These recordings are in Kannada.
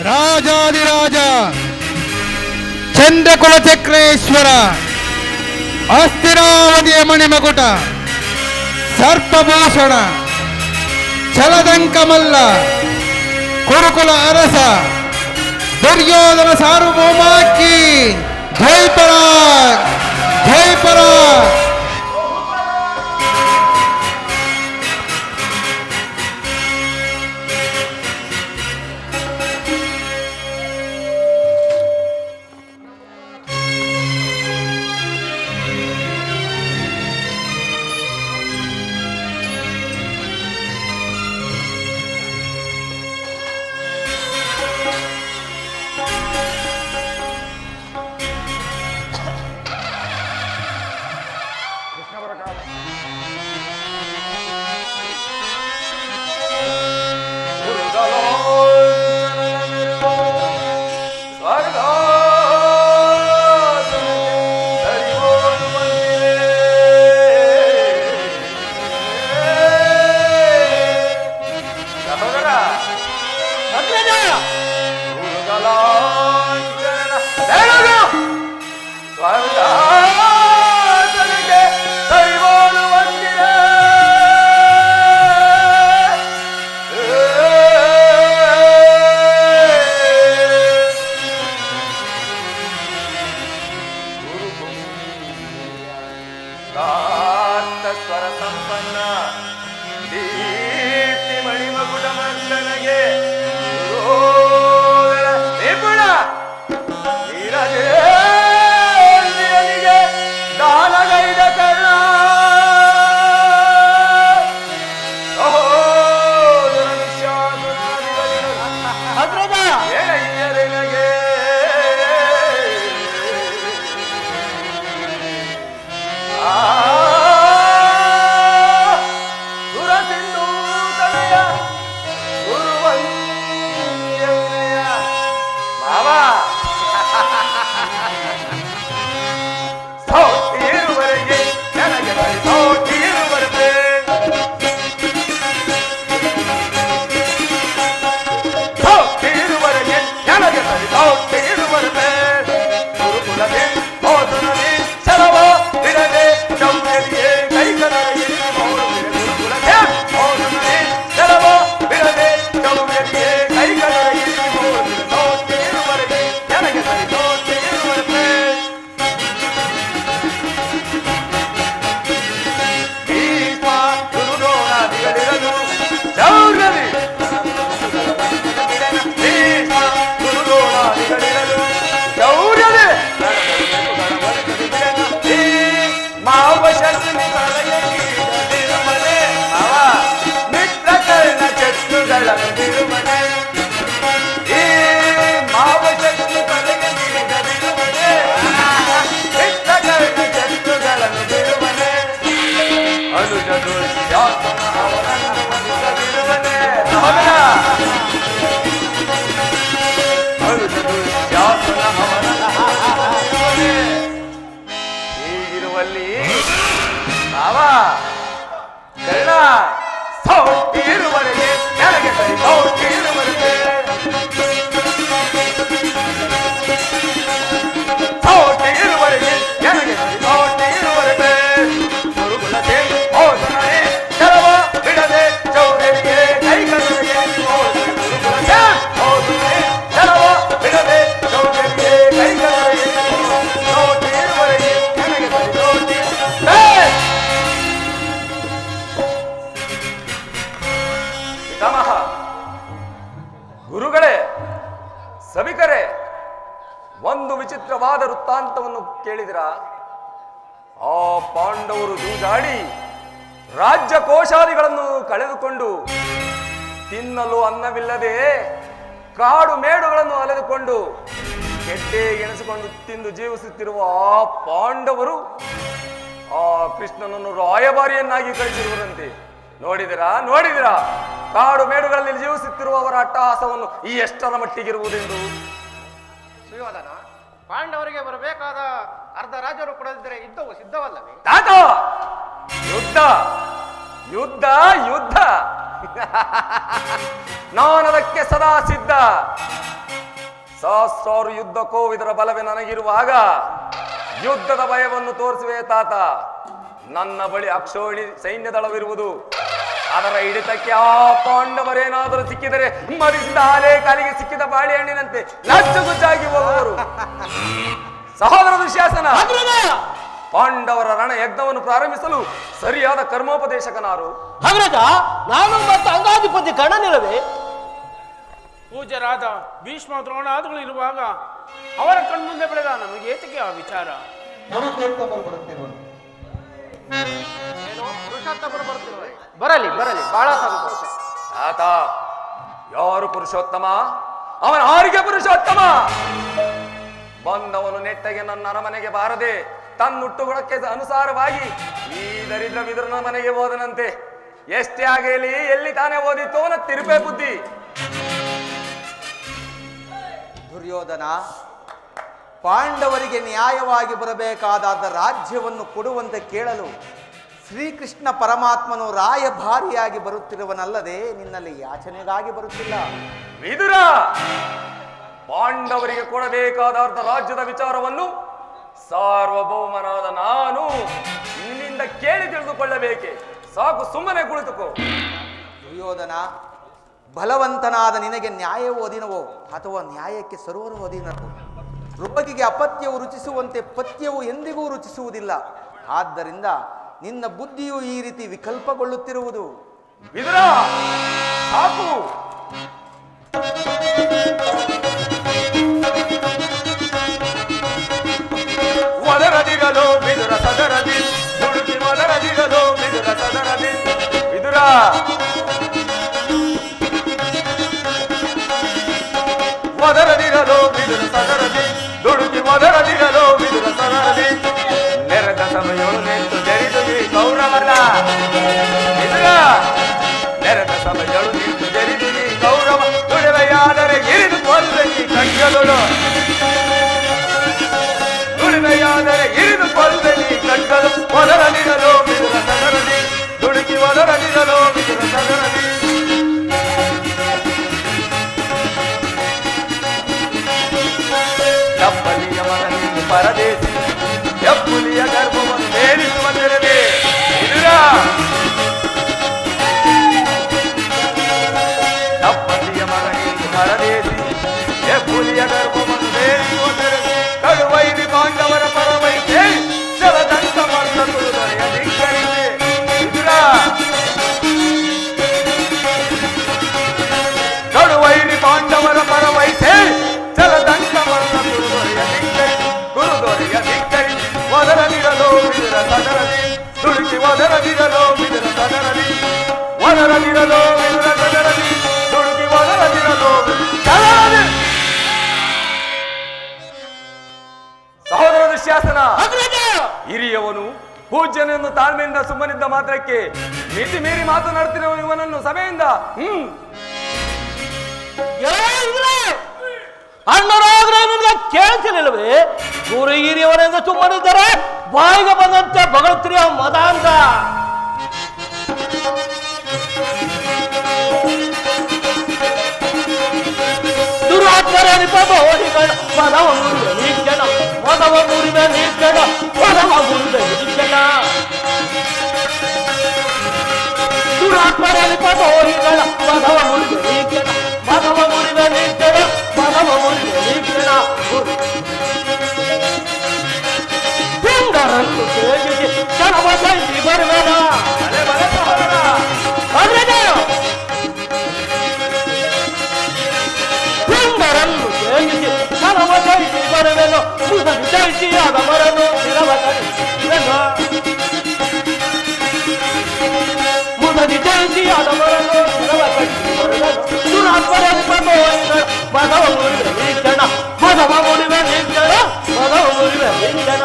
ರಾಜಾದಿರಾಜ ಚಂದ್ರಕುಲಚಕ್ರೇಶ್ವರ ಅಸ್ಥಿರಾವಧಿಯ ಮಣಿಮಕುಟ ಸರ್ಪಭೂಷಣ ಛಲದಂಕಮಲ್ಲ ಕುರುಕುಲ ಅರಸ ದುರ್ಯೋಧನ ಸಾರ್ವಭೌಮಾಕಿ ಜೈಪರಾಗ್ ಜೈಪರಾಗ್. ಗುರುಗಳೇ, ಸಭಿಕರೇ, ಒಂದು ವಿಚಿತ್ರವಾದ ವೃತ್ತಾಂತವನ್ನು ಕೇಳಿದಿರ? ಆ ಪಾಂಡವರು ಜೂಜಾಡಿ ರಾಜ್ಯ ಕೋಶಾದಿಗಳನ್ನು ಕಳೆದುಕೊಂಡು ತಿನ್ನಲು ಅನ್ನವಿಲ್ಲದೆ ಕಾಡು ಮೇಡುಗಳನ್ನು ಅಲೆದುಕೊಂಡು ಗೆಡ್ಡೆ ಎಣಿಸಿಕೊಂಡು ತಿಂದು ಜೀವಿಸುತ್ತಿರುವ ಆ ಪಾಂಡವರು ಆ ಕೃಷ್ಣನನ್ನು ರಾಯಭಾರಿಯನ್ನಾಗಿ ಕಳಿಸಿರುವುದಂತೆ. ನೋಡಿದಿರಾ ಕಾಡು ಮೇಡುಗಳಲ್ಲಿ ಜೀವಿಸುತ್ತಿರುವವರ ಅಟ್ಟಹಾಸವನ್ನು ಈ ಎಷ್ಟರ ಮಟ್ಟಿಗಿರುವುದೆಂದು. ಸುಯೋಧನ, ಪಾಂಡವರಿಗೆ ಬರಬೇಕಾದ ಅರ್ಧ ರಾಜ್ಯರು ಕೊಡದಿದ್ದರೆ ಯುದ್ಧವು ಸಿದ್ಧವಲ್ಲವೇ? ತಾತ, ಯುದ್ಧ ಯುದ್ಧ ಯುದ್ಧ ನಾನದಕ್ಕೆ ಸದಾ ಸಿದ್ಧ. ಸಹಸ್ರಾರು ಯುದ್ಧ ಕೋವಿದರ ಬಲವೇ ನನಗಿರುವಾಗ ಯುದ್ಧದ ಭಯವನ್ನು ತೋರಿಸುವೆ ತಾತ. ನನ್ನ ಬಳಿ ಅಕ್ಷೋಣಿ ಸೈನ್ಯದಳವಿರುವುದು. ಅದರ ಹಿಡಿತಕ್ಕೆ ಆ ಪಾಂಡವರೇನಾದರೂ ಸಿಕ್ಕಿದರೆ ಮರಿಸಿದ ಆಲೆ ಕಾಲಿಗೆ ಸಿಕ್ಕಿದ ಬಾಳೆಹಣ್ಣಿನಂತೆ ಲಜ್ಜುಗುಜ್ಜಾಗಿ ಹೋಗುವರು. ಸಹೋದರ ದುಶ್ಯಾಸನ, ಪಾಂಡವರ ರಣ ಯಜ್ಞವನ್ನು ಪ್ರಾರಂಭಿಸಲು ಸರಿಯಾದ ಕರ್ಮೋಪದೇಶಕನಾರು? ಹಾಗಾದ ನಾನು ಮತ್ತು ಅಂಗಾಧಿಪತಿ ಕರ್ಣನಿಲ್ಲವೇ? ಪೂಜ್ಯರಾದ ಭೀಷ್ಮ ದ್ರೋಣಾದಿಗಳು ಇರುವಾಗ ಅವರ ಕಣ್ಮುಂದೆ ಬೆಳೆದ ನಮಗೆ ಏತಕ್ಕೆ ಆ ವಿಚಾರ? ಪುರುಷೋತ್ತಮರು ಬರುತ್ತಿರುವರು. ಬರಲಿ ಬರಲಿ, ಬಹಳ ಸಂತೋಷ. ಆತ ಯಾರು ಪುರುಷೋತ್ತಮ? ಅವನ ಆರಿಗೆ ಪುರುಷೋತ್ತಮ. ಬಂದವನು ನೆಟ್ಟಗೆ ನನ್ನ ಅರಮನೆಗೆ ಬಾರದೆ ತನ್ನುಟ್ಟುಗುಣಕ್ಕೆ ಅನುಸಾರವಾಗಿ ಈ ದರಿದ್ರ ವಿದುರನ ಮನೆಗೆ ಹೋದನಂತೆ. ಎಷ್ಟೇ ಆಗಲಿ, ಎಲ್ಲಿ ತಾನೇ ಓದಿತ್ತು ಅವನ ತಿರುಪೆ ಬುದ್ಧಿ. ದುರ್ಯೋಧನ, ಪಾಂಡವರಿಗೆ ನ್ಯಾಯವಾಗಿ ಬರಬೇಕಾದ ರಾಜ್ಯವನ್ನು ಕೊಡುವಂತೆ ಕೇಳಲು ಶ್ರೀಕೃಷ್ಣ ಪರಮಾತ್ಮನು ರಾಯಭಾರಿಯಾಗಿ ಬರುತ್ತಿರುವನಲ್ಲದೆ ನಿನ್ನಲ್ಲಿ ಯಾಚನೆಗಾಗಿ ಬರುತ್ತಿಲ್ಲ. ವಿದುರ, ಪಾಂಡವರಿಗೆ ಕೊಡಬೇಕಾದ ಅರ್ಧ ರಾಜ್ಯದ ವಿಚಾರವನ್ನು ಸಾರ್ವಭೌಮನಾದ ನಾನು ನಿನ್ನಿಂದ ಕೇಳಿ ತಿಳಿದುಕೊಳ್ಳಬೇಕೆ? ಸಾಕು, ಸುಮ್ಮನೆ ಕುಳಿತುಕೋ. ದುರ್ಯೋಧನ, ಬಲವಂತನಾದ ನಿನಗೆ ನ್ಯಾಯವೂ ಅಧೀನವೋ ಅಥವಾ ನ್ಯಾಯಕ್ಕೆ ಸರ್ವರು ಅಧೀನವೋ? ಋಪಕಿಗೆ ಅಪತ್ಯವು ರುಚಿಸುವಂತೆ ಪಥ್ಯವು ಎಂದಿಗೂ ರುಚಿಸುವುದಿಲ್ಲ. ಆದ್ದರಿಂದ ನಿನ್ನ ಬುದ್ಧಿಯು ಈ ರೀತಿ ವಿಕಲ್ಪಗೊಳ್ಳುತ್ತಿರುವುದು. ವಿದುರ, ಸಾಕು. ಒದರದಿರಲು ವಿದುರ ಸದರದಿ, ಹುಡುಕಿ ಒದರದಿರಲು ವಿದುರ ಸದರದಿ. ವಿದುರ, ಒದರದಿರಲು ವಿದುರ ಸದರದಿ, ದುಡುಕಿ ಒದರದಿರಲು ವಿದುರ ಸದರದಿ. ನೆರೆದ ಸಮಯಗಳು ನಿಂತು ಜರಿದು ಈ ಕೌರವನ. ವಿದುರ, ನೆರೆದ ಸಮಯಗಳು ನಿಂತು ಜರಿದು ಈ ಕೌರವ. ದುಡಿಮೆಯಾದರೆ ಇರಿದು ಕೊಲ್ಲಿ ಕಗ್ಗಲು. ದುಡಿಮೆಯಾದರೆ ಇರಿದು ಕೊಲ್ಲಿ ಕಗ್ಗಲು. ಒದರದಿರಲು ವಿದುರ ಸದರದಿ, ದುಡುಕಿ ಒದರದಿರಲು ವಿದುರ ಸದರದಿ. ಹೆಬ್ಬಲಿಯ ಮಗನಿಂದು ಪರದೇಶಿ, ಹೆಬ್ಬುಲಿಯ ಗರ್ಭವನ್ನು ಬೇಡಿಸುವ ತೆರೆದೆ. ವಿದುರ, ಹೆಬ್ಬಲಿಯ ಮಗನಿಂದು ಪರದೇಶಿ, ಹೆಬ್ಬುಲಿಯ ಗರ್ಭವನ್ನು ಬೇಡಿಸುವ ತೆರೆದೆ. ಕಡುವೈರಿ ಪಾಂಡವರ ಪರವೈತೆ ಜಲದಂತ ಮಲ್ಲ ತುಳುದೊರೆಯ ಧಿಕ್ಕರಿದೆ. ವಿದುರ, ಕಡುವೈರಿ ಪಾಂಡವರ ಪರವೈತೆ ಜಲದಂತ ಮಲ್ಲ ತುಳುದೊರೆಯ ಧಿಕ್ಕರಿ, ಗುರುದೊರೆಯ ಧಿಕ್ಕರಿ. ಒದರದಿರಲು ವಿದುರ ಸದರದಿ, ದುಡುಕಿ ಒದರದಿರಲು ವಿದುರ ಸದರದಿ. ಒದರದಿರಲು ವಿದುರ ಸದರದಿ, ದುಡುಕಿ ಒದರದಿರಲು ಸದರದಿ. ಸಹೋದರ ದುಶ್ಯಾಸನ, ಹಿರಿಯವನು ಪೂಜ್ಯನನ್ನು ತಾಳ್ಮೆಯಿಂದ ಸುಮ್ಮನಿದ್ದ ಮಾತ್ರಕ್ಕೆ ಮಿತಿ ಮೀರಿ ಮಾತನಾಡ್ತಿರುವ ಇವನನ್ನು ಸಭೆಯಿಂದ ಅಣ್ಣರಾದ್ರೆ ನಿಮ್ಗೆ ಕೇಳಿಸಲಿಲ್ಲವೇ? ಗುರು ಹಿರಿಯವರೆಂದು ಸುಮ್ಮನಿದ್ದರೆ ಬಾಯಿಗೆ ಬಂದಂತೆ ಬಗಳ್ತಿರಿಯ ಮದ ಅಂತ. ದುರಾತ್ಮರ ನಿಪೋಹಿಗಳ ಪದವ ಮುರಿದ ನೀಕ್ಷಣ, ಪದವ ಮುರಿದ ನೀಕ್ಷಣ, ಪದವ ಮುರಿದ ನೀಕ್ಷಣ. ದುರಾತ್ಮರ ನಿಪೋಹಿಗಳ ಪದವ ಮುರಿದ ನೀಕ್ಷಣ, ಪದವ ಮುರಿದ ನೀಕ್ಷಣ, ಪದವ ಮುರಿದ ನೀಕ್ಷಣ. ಪಿಂಡರನ್ನು ಸೇರಿಸಿ ಕ್ಷಣವ ಜಯಿಸಿ ಬರುವೆನ. ಪಿಂಡರನ್ನು ಸೇರಿಸಿ ಕ್ಷಣವ ಜಯಿಸಿ ಬರುವೆನು. ಮುದಲು ಜಯಿಸಿಯಾದ ಮರನು ಶಿರವ ಕಡಿಸಿದನು. ಮುದಲಿ ಜಯಿಸಿಯಾದ ಮರನು ಶಿರವ ಕಡಿಸಿ ಬರುವೆನು. ದುರಾತ್ಮರಲ್ಲಿ ಪದೋಹಿಗಳ ಪದವ ಮುರಿದ ನೀಕ್ಷಣ, ಪದವ ಮುರಿದ ನೀಕ್ಷಣ, ಪದವ ಮುರಿದ ನೀಕ್ಷಣ.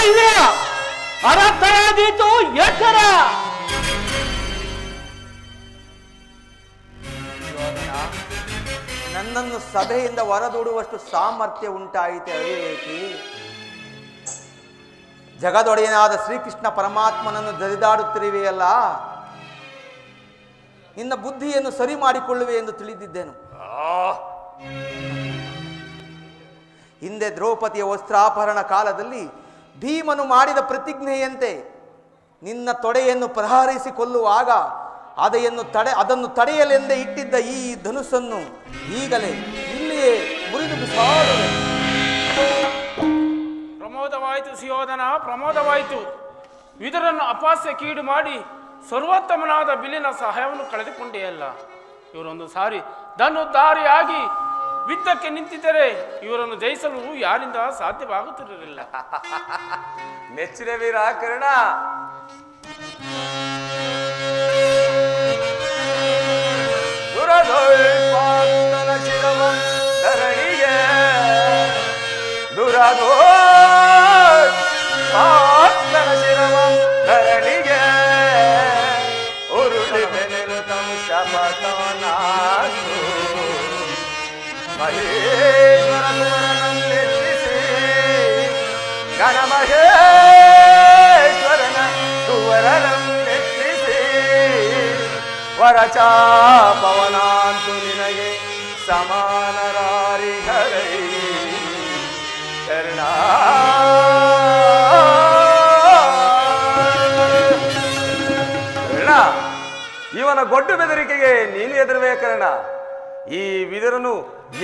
ಇದೆ ಅರರ್ಥರಾದೀತು ಎಚ್ಚರ. ನನ್ನನ್ನು ಸಭೆಯಿಂದ ಹೊರದೂಡುವಷ್ಟು ಸಾಮರ್ಥ್ಯ ಉಂಟಾಯಿತೆ ಅವಿವೇಕಿ. ಜಗದೊಡೆಯನಾದ ಶ್ರೀಕೃಷ್ಣ ಪರಮಾತ್ಮನನ್ನು ಜರಿದಾಡುತ್ತಿರುವೆಯಲ್ಲ, ನಿನ್ನ ಬುದ್ಧಿಯನ್ನು ಸರಿ ಮಾಡಿಕೊಳ್ಳುವೆ ಎಂದು ತಿಳಿದಿದ್ದೇನು. ಹಿಂದೆ ದ್ರೌಪದಿಯ ವಸ್ತ್ರಾಪಹರಣ ಕಾಲದಲ್ಲಿ ಭೀಮನು ಮಾಡಿದ ಪ್ರತಿಜ್ಞೆಯಂತೆ ನಿನ್ನ ತೊಡೆಯನ್ನು ಪ್ರಹಾರಿಸಿ ಕೊಲ್ಲುವಾಗ ಅದನ್ನು ತಡೆಯಲೆಂದೇ ಇಟ್ಟಿದ್ದ ಈ ಧನುಸ್ಸನ್ನು ಈಗಲೇ ಇಲ್ಲಿಯೇ ಮುರಿದು ಬಿಸಾಡುವೆ. ಪ್ರಮೋದವಾಯಿತು ಸುಯೋಧನ, ಪ್ರಮೋದವಾಯಿತು. ವಿದುರನ್ನು ಅಪಾಸ್ಯ ಕೀಡು ಮಾಡಿ ಸರ್ವೋತ್ತಮನಾದ ಬಿಲ್ಲಿನ ಸಹಾಯವನ್ನು ಕಳೆದುಕೊಂಡೆಯಲ್ಲ. ಇವರೊಂದು ಸಾರಿ ಧನುಧಾರಿಯಾಗಿ ಯುದ್ಧಕ್ಕೆ ನಿಂತಿದ್ದರೆ ಇವರನ್ನು ಜಯಿಸಲು ಯಾರಿಂದ ಸಾಧ್ಯವಾಗುತ್ತಿರಲಿಲ್ಲ. ಮೆಚ್ಚಿನ ವೀರ ಕರ್ಣ. ದುರದೋಳ್ಪಾತನ ಶಿರವಂ ಧರಣಿಗೆ ದುರದೋಳ್ಪಾತನ ಶಿರವಂ ಧರಣಿಗೆ ಉರುಳಿದೆ ನಿರುತಂ ಶಪಥನಾಕು ಮಹೇಶ್ವರನನ್ನೆತ್ತಿಸಿ ಗಣಮಹೇಶ್ವರನ ತುವರನನ್ನೆತ್ತಿಸಿ ವರಚಾಪವನಾಂತು ನಿನಗೆ ಸಮಾನರಾರಿಹರೈ ಕರ್ಣ. ಇವನ ಗೊಡ್ಡು ಬೆದರಿಕೆಗೆ ನೀನು ಎದುರುವೆ ಕರ್ಣ. ಈ ವಿದುರನು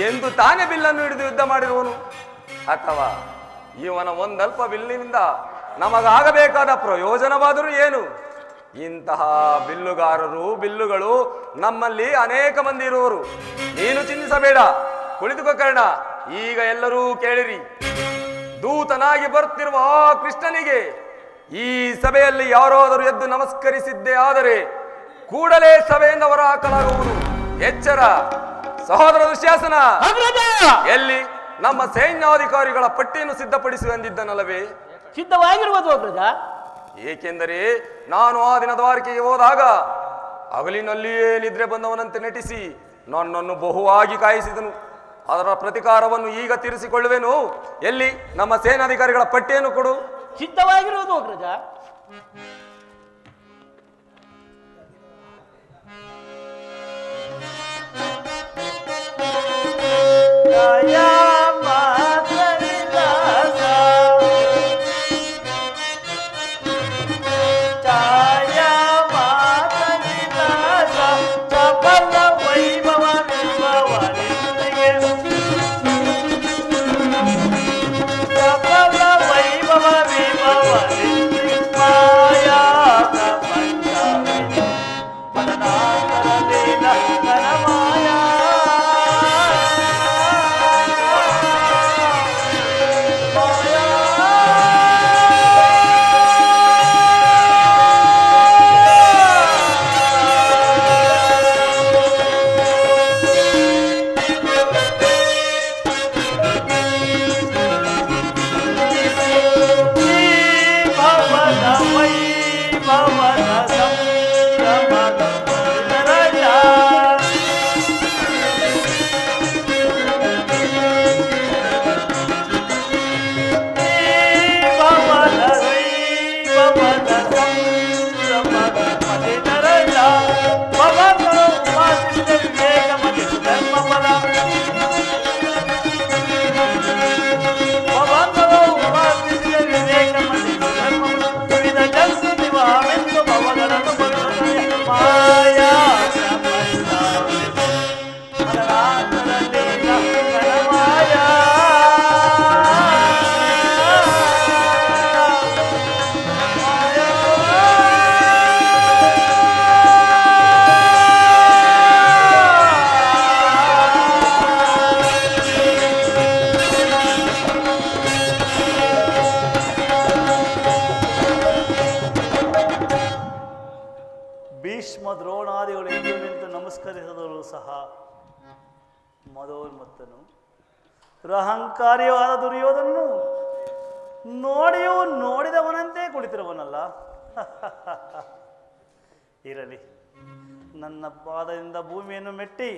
ಎಂದು ತಾನೇ ಬಿಲ್ಲನ್ನು ಹಿಡಿದು ಯುದ್ಧ ಮಾಡಿರುವನು, ಅಥವಾ ಇವನ ಒಂದಲ್ಪ ಬಿಲ್ಲಿನಿಂದ ನಮಗಾಗಬೇಕಾದ ಪ್ರಯೋಜನವಾದರೂ ಏನು? ಇಂತಹ ಬಿಲ್ಲುಗಳು ನಮ್ಮಲ್ಲಿ ಅನೇಕ ಮಂದಿ ಇರುವರು. ನೀನು ಚಿಂತಿಸಬೇಡ, ಕುಳಿತುಕೋ ಕರ್ಣ. ಈಗ ಎಲ್ಲರೂ ಕೇಳಿರಿ. ದೂತನಾಗಿ ಬರುತ್ತಿರುವ ಆ ಕೃಷ್ಣನಿಗೆ ಈ ಸಭೆಯಲ್ಲಿ ಯಾರಾದರೂ ಎದ್ದು ನಮಸ್ಕರಿಸಿದ್ದೇ ಆದರೆ ಕೂಡಲೇ ಸಭೆಯಿಂದ ಹೊರ ಹಾಕಲಾಗುವುದು. ಎಚ್ಚರ. ಸಹೋದರ ದುಶ್ಯಾಸನ, ಎಲ್ಲಿ ನಮ್ಮ ಸೈನ್ಯಾಧಿಕಾರಿಗಳ ಪಟ್ಟಿಯನ್ನು ಸಿದ್ಧಪಡಿಸುವೆಂದಿದ್ದನಲ್ಲವೇ? ಸಿದ್ಧವಾಗಿರುವುದು ಅಗ್ರಜ. ಏಕೆಂದರೆ ನಾನು ಆ ದಿನ ದ್ವಾರಕೆಗೆ ಹೋದಾಗ ಹಗಲಿನಲ್ಲಿಯೇ ನಿದ್ರೆ ಬಂದವನಂತೆ ನಟಿಸಿ ನನ್ನನ್ನು ಬಹುವಾಗಿ ಕಾಯಿಸಿದನು. ಅದರ ಪ್ರತಿಕಾರವನ್ನು ಈಗ ತೀರಿಸಿಕೊಳ್ಳುವೆನು. ಎಲ್ಲಿ ನಮ್ಮ ಸೇನಾಧಿಕಾರಿಗಳ ಪಟ್ಟಿಯನ್ನು ಕೊಡು. ಸಿದ್ಧವಾಗಿರುವುದು ಅಗ್ರಜ. ಭೀಷ್ಮ ದ್ರೋಣಾದಿಗಳು ಎದ್ದು ನಿಂತು ನಮಸ್ಕರಿಸಿದರೂ ಸಹ ಮದೋನ್ಮತ್ತನು ದುರಹಂಕಾರಿಯಾದ ದುರ್ಯೋಧನನು ನೋಡಿಯೂ ನೋಡಿದವನಂತೆ ಕುಳಿತಿರುವನಲ್ಲ. ಇರಲಿ, ನನ್ನ ಪಾದದಿಂದ ಭೂಮಿಯನ್ನು ಮೆಟ್ಟಿ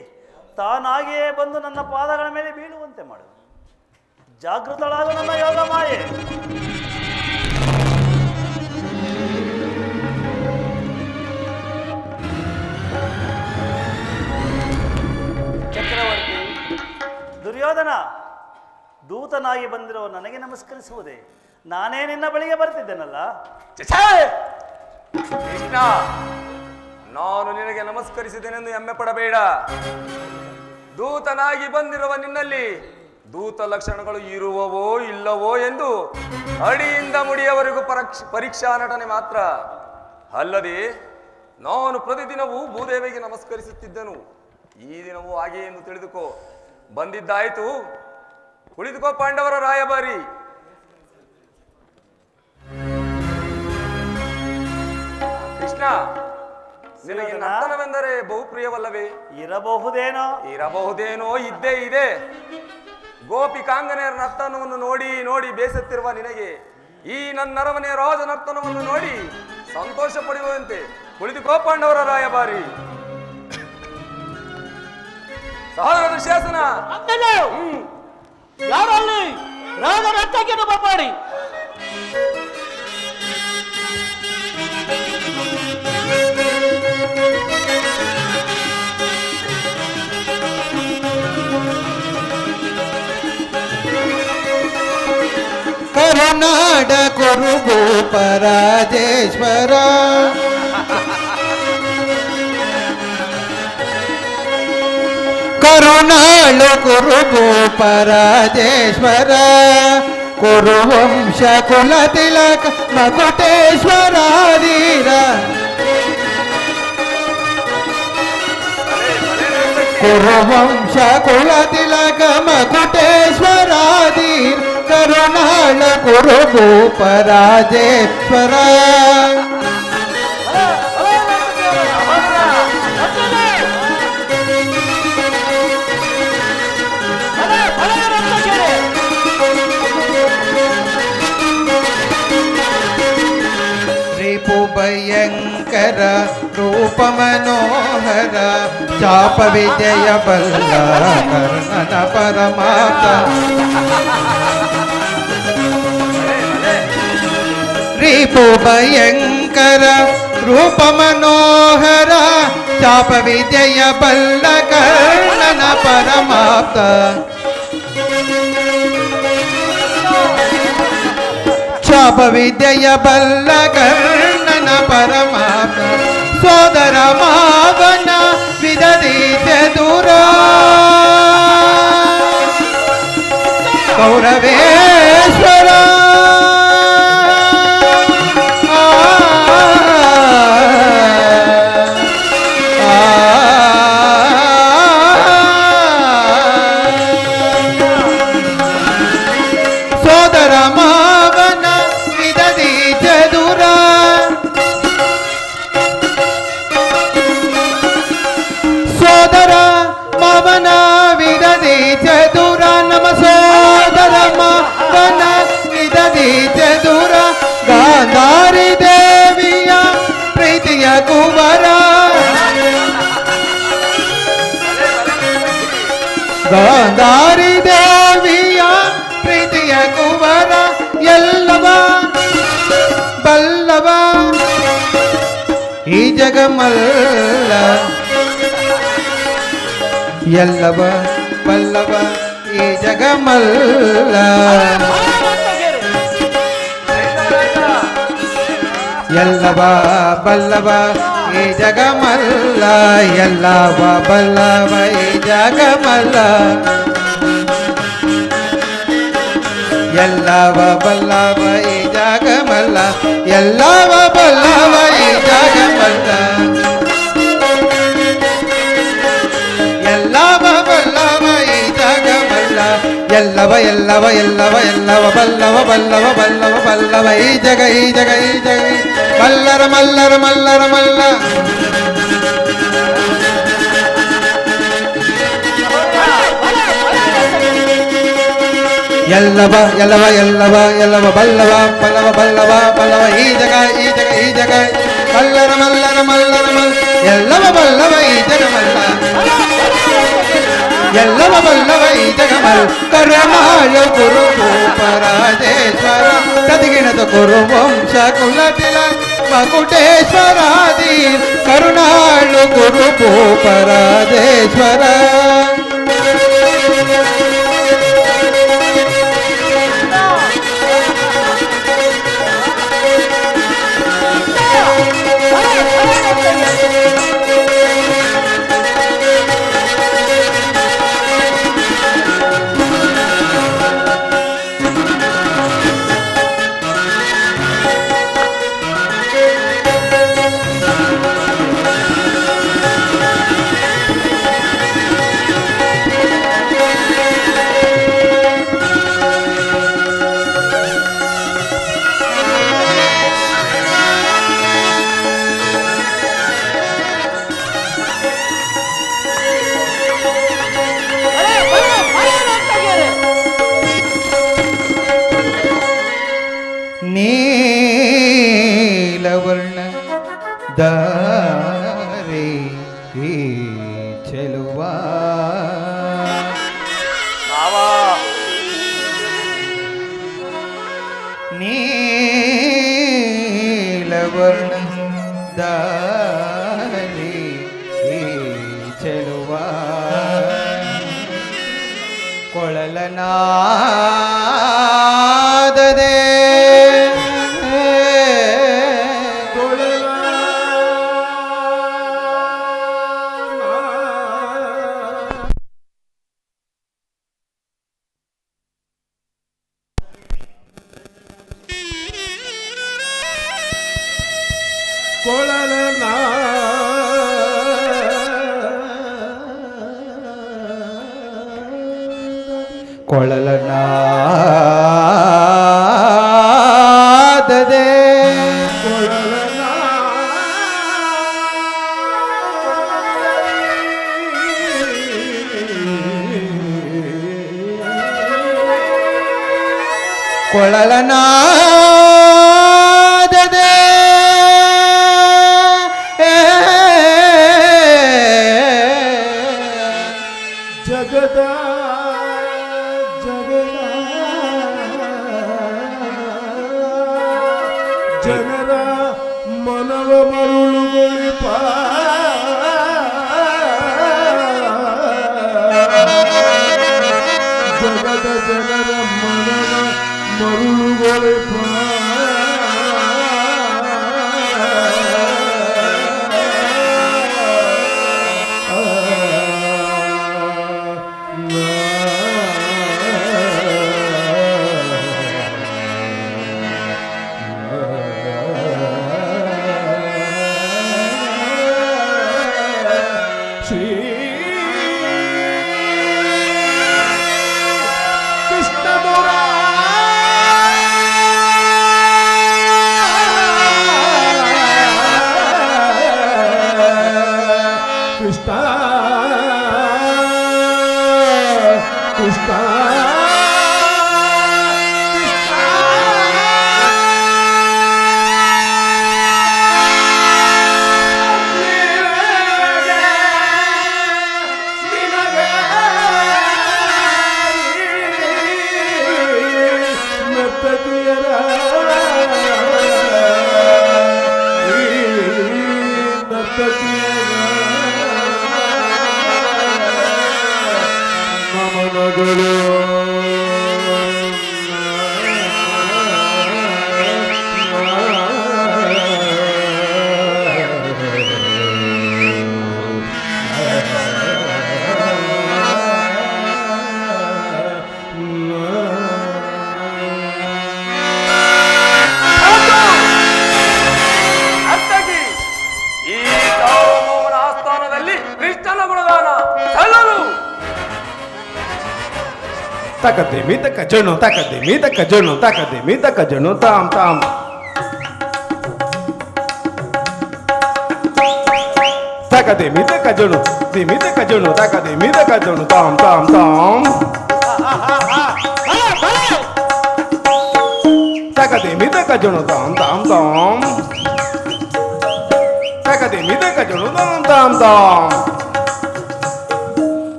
ತಾನಾಗಿಯೇ ಬಂದು ನನ್ನ ಪಾದಗಳ ಮೇಲೆ ಬೀಳುವಂತೆ ಮಾಡು. ಜಾಗೃತಳಾಗ ನನ್ನ ಯೋಗ ಮಾಯೆ. ದುರ್ಯೋಧನ, ದೂತನಾಗಿ ಬಂದಿರೋ ನನಗೆ ನಮಸ್ಕರಿಸುವುದೇ? ನಾನೇ ನಿನ್ನ ಬಳಿಗೆ ಬರ್ತಿದ್ದೇನಲ್ಲ. ಕೃಷ್ಣ, ನಾನು ನಿನಗೆ ನಮಸ್ಕರಿಸಿದ್ದೇನೆಂದು ಹೆಮ್ಮೆ ಪಡಬೇಡ. ದೂತನಾಗಿ ಬಂದಿರುವ ನಿನ್ನಲ್ಲಿ ದೂತ ಲಕ್ಷಣಗಳು ಇರುವವೋ ಇಲ್ಲವೋ ಎಂದು ಅಡಿಯಿಂದ ಮುಡಿಯವರೆಗೂ ಪರೀಕ್ಷಾ ನಟನೆ ಮಾತ್ರ. ಅಲ್ಲದೆ ನಾನು ಪ್ರತಿದಿನವೂ ಭೂದೇವಿಗೆ ನಮಸ್ಕರಿಸುತ್ತಿದ್ದನು. ಈ ದಿನವೂ ಹಾಗೆ ಎಂದು ತಿಳಿದುಕೋ. ಬಂದಿದ್ದಾಯಿತು, ಕುಳಿತುಕೋ ಪಾಂಡವರ ರಾಯಭಾರಿ. ಕೃಷ್ಣ, ನಿನಗೆ ನರ್ತನವೆಂದರೆ ಬಹುಪ್ರಿಯವಲ್ಲವೇ? ಇರಬಹುದೇನೋ, ಇದ್ದೇ ಇದೆ. ಗೋಪಿಕಾಂಗನೆಯರ ನರ್ತನವನ್ನು ನೋಡಿ ನೋಡಿ ಬೇಸತ್ತಿರುವ ನಿನಗೆ ಈ ನನ್ನ ಅರಮನೆಯ ರಾಜ ನರ್ತನವನ್ನು ನೋಡಿ ಸಂತೋಷ ಪಡೆಯುವಂತೆ ಕುಳಿತುಕೋ ಪಾಂಡವರ ರಾಯಭಾರಿ. ಸಹೋದರ ಶಾಸನ, ಯಾರಲ್ಲಿ ರಾಜ ನರ್ತಕಿಯನ್ನು ಬರಬೇಡಿ. ಕರುನಾಡ ಕುರುಭೂಪ ರಾಜೇಶ್ವರ, ಕರುನಾಳು ಕುರುಭೂಪ ರಾಜೇಶ್ವರ, ಕುರುವಂಶ ಕುಲ ತಿಲಕ ಮಕುಟೇಶ್ವರಾಧೀರ, ಕುರುವಂಶ ಕುಲ ತಿಲಕ ಮಕುಟೇಶ್ವರಾಧೀರ, ಕರುನಾಳ ಕುರುಭೂಪ ರಾಜೇಶ್ವರ. ರಿಪು ಭಯಂಕರ ರೂಪ ಮನೋಹರ, ಚಾಪ ವಿಜಯ ಬಲ್ಲ ಕರ್ಣನ ಪರಮಾತ, ರಿಪು ಭಯಂಕರ ರೂಪ ಮನೋಹರ, ಚಾಪ ವಿಜಯ ಬಲ್ಲ ಕರ್ಣನ ಪರಮಾಪ್ತ, ಚಾಪ ವಿಜಯ ಬಲ್ಲ ಕರ್ಣನ ಪರಮಾಪ್ತ, ಸೋದರ ಮಾವನ ವಿದದಿ ಚದುರ, ಕೌರವೇಶ್ವರ, ಸೋದರ ಮಾವನ ವಿದದಿ ಚದುರ, ಸೋದರ ಮಾವನ ವಿದದಿ ಚದುರ, ನಮ ಸೋದರ ಮಾವನ ವಿದದಿ ಚದುರ, ಗಾಂಧಾರಿ ದೇವಿಯ ಪ್ರೀತಿಯ ಕುವರ, ಗಾಂಧಾರಿ ದೇವಿಯ ಪ್ರೀತಿಯ ಕುವರ, ಎಲ್ಲವ ಬಲ್ಲವ ಈ ಜಗಮಲ್ಲ, ಎಲ್ಲವ ಬಲ್ಲವ ಈ ಜಗಮಲ್ಲ, ಎಲ್ಲವ ಬಲ್ಲವ ಈ ಜಗಮಲ್ಲ, ಎಲ್ಲವ ಬಲ್ಲವ ಈ ಜಗಮಲ್ಲ, ಎಲ್ಲವ ಬಲ್ಲವ ಈ ಜಗಮಲ್ಲ, ಎಲ್ಲವ ಬಲ್ಲವ ಈ ಜಗಮಲ್ಲ, ಎಲ್ಲವ ಬಲ್ಲವ ಈ ಜಗಮಲ್ಲ, ಎಲ್ಲವ ಎಲ್ಲವ ಎಲ್ಲವ ಎಲ್ಲವ ಬಲ್ಲವ ಬಲ್ಲವ ಬಲ್ಲವ ಬಲ್ಲವ ಈ ಜಗ ಈ ಜಗ ಈ ಜಗ, ಮಲ್ಲರ ಮಲ್ಲರ ಮಲ್ಲರ ಮಲ್ಲ, ಎಲ್ಲವ ಎಲ್ಲವ ಎಲ್ಲವ ಎಲ್ಲವ ಬಲ್ಲವ ಬಲ್ಲವ ಬಲ್ಲವ ಬಲ್ಲವ ಈ ಜಗ ಈ ಜಗ ಈ ಜಗ, ಮಲ್ಲರ ಮಲ್ಲರ ಮಲ್ಲರ ಮಲ್ಲ, ಎಲ್ಲವ ಬಲ್ಲವ ಈ ಜಗ ಮಲ್ಲ, ಎಲ್ಲವ ಬಲ್ಲವ ಈ ಜಗ ಮಲ್ಲ, ಕರುನಾಳು ಕುರುಭೂಪ ರಾಜೇಶ್ವರ, ಪ್ರತಿಗಿಣದ ಕುರುವಂಶ ಕುಲ ತಿಲಕ ಮಕುಟೇಶ್ವರಾಧೀರ, ಕರುನಾಳು ಕುರುಭೂಪ ರಾಜೇಶ್ವರ. ಕೊಳಲನಾದದೆ ಕೊಳಲನಾದದೆ ಕೊಳಲನಾದದೆ ಜಗದ ಜನರ ಮನವ ಮರುಳುಗೊಳಿಪ ಜಗದ ಜನರ ಮನವ ಮರುಳುಗೊಳಿಪ Takademi takajono tam tam. Takademi takajono tam tam tam. Takademi takajono tam tam tam. Takademi takajono tam tam tam.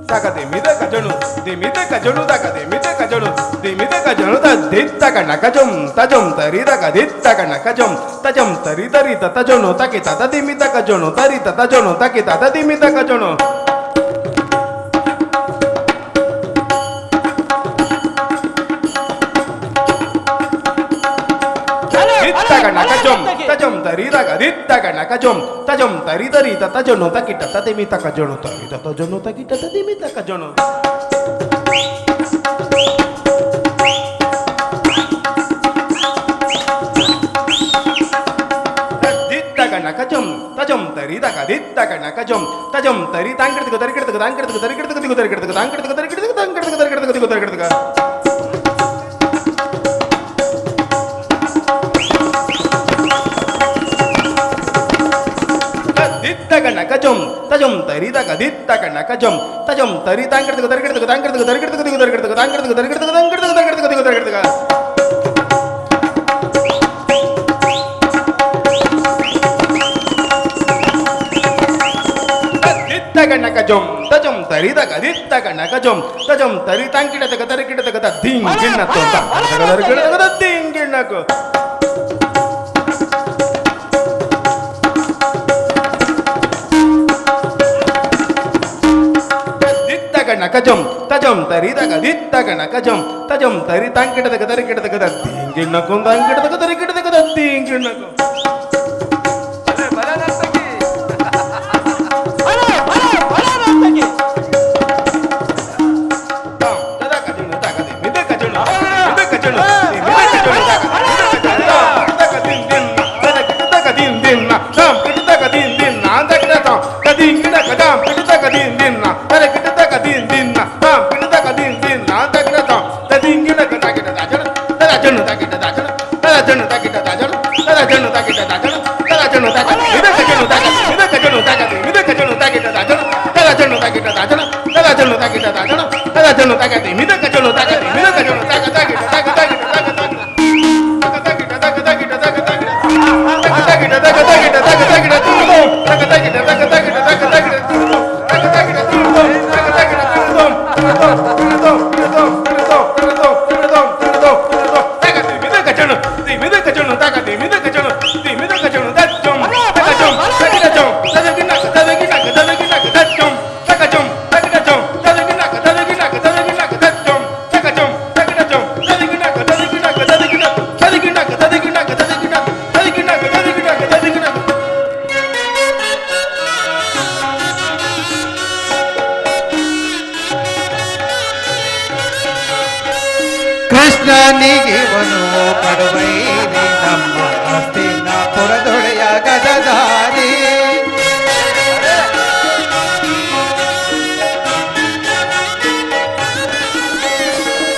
Takademita kajono, demita kajono, takademita kajono, demita kajono, tadita kanakajom, tajom tarita kadita kanakajom, tajom tarita rita tajono, takita tadimita kajono, tarita tajono, takita tadimita kajono. Tajom tarita kadita kanakajom, tajom tarita rita tajono, takita tadimita kajono, tarita tajono, takita tadimita kajono. Tajom tarita kadita kanakajom, tajom tarita angkertiku tarikirtiku angkertiku tarikirtiku tarikirtiku angkertiku tarikirtiku angkertiku tarikirtiku tarikirtiku. Tajom tarita kadita kanakajom, tajom tarita angkertiku tarikirtiku angkertiku tarikirtiku tarikirtiku angkertiku tarikirtiku angkertiku tarikirtiku tarikirtiku. Tajom tarita kadita kanakajom, tajom tarita angkertiku tarikirtiku dingginnaku tarikirtiku dingginnaku. Tajom ತಜಂ ತರಿದಗ ದಿತ್ತಗ ನಕಜಂ ತಜಂ ತರಿ ತಂಕಿಡದಗ ತರಿಕಿಡದಗ ದತ್ತಿಂಗಿಣ್ಣಕಂ ತಂಕಿಡದಗ ತರಿಕಿಡದಗ ದತ್ತಿಂಗಿಣ್ಣಕಂ ಬಲೆ ನರ್ತಕಿ. ಕೃಷ್ಣನಿಗಿವನು ಕಡುವೈರಿ ನಮ್ಮ ಹಸ್ತಿನಾಪುರದೊಡೆಯ ಗದಧಾರಿ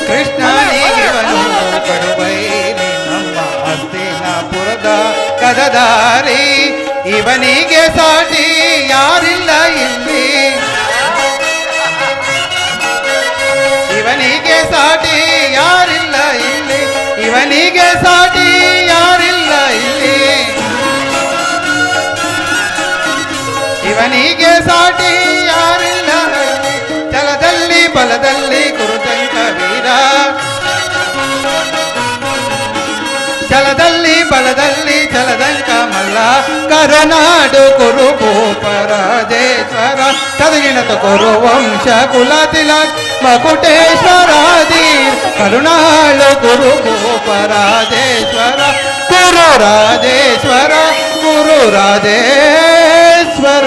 ಕೃಷ್ಣನಿಗಿವನು ಕಡುವೈರಿ ನಮ್ಮ ಹಸ್ತಿನಾಪುರದ ಗದಧಾರಿ ಇವನಿಗೆ ಸಾಟಿ ಯಾರಿಲ್ಲ ಇಲ್ಲಿ ಇವನಿಗೆ ಸಾಟಿ ಯಾರಿಲ್ಲ ಇಲ್ಲಿ ಇವನಿಗೆ ಸಾಟಿ ಯಾರಿಲ್ಲ ಇಲ್ಲಿ ಇವನಿಗೆ ಸಾಟಿ ಯಾರಿಲ್ಲ ಛಲದಲ್ಲಿ ಬಲದಲ್ಲಿ ಕುರುತಂಕ ವೀರ ಛಲದಲ್ಲಿ ಬಲದಲ್ಲಿ ಛಲದಂಕ ಮಲ್ಲ ಕರುನಾಡು ಕುರು ಭೂಪರಾಜೇಶ್ವರ ತದಗಿಣತ ಕುರು ವಂಶ ಕುಲ ತಿಲಕ್ ಮಕುಟೇಶ್ವರಾಧೀರ್ ಕರುನಾಳು ಕುರು ಭೂಪರಾಜೇಶ್ವರ ಕುರು ರಾಜೇಶ್ವರ ಕುರು ರಾಜೇಶ್ವರ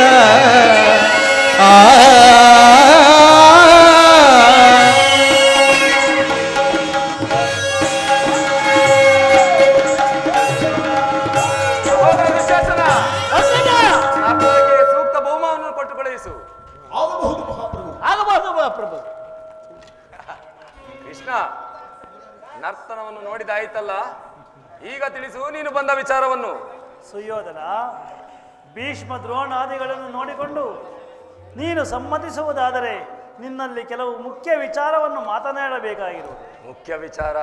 ಸೂಕ್ತ ಬಹುಮಾನವನ್ನು ಕೊಟ್ಟು ಕಳುಹಿಸು. ಆಗಬಹುದು ಮಹಾಪ್ರಭು. ಕೃಷ್ಣ, ನರ್ತನವನ್ನು ನೋಡಿದಾಯ್ತಲ್ಲ, ಈಗ ತಿಳಿಸು ನೀನು ಬಂದ ವಿಚಾರವನ್ನು. ಸುಯೋಧನ, ಭೀಷ್ಮ ದ್ರೋಣಾದಿಗಳನ್ನು ನೋಡಿಕೊಂಡು ನೀನು ಸಮ್ಮತಿಸುವುದಾದರೆ ನಿನ್ನಲ್ಲಿ ಕೆಲವು ಮುಖ್ಯ ವಿಚಾರವನ್ನು ಮಾತನಾಡಬೇಕಾಗಿರುವುದು. ಮುಖ್ಯ ವಿಚಾರ?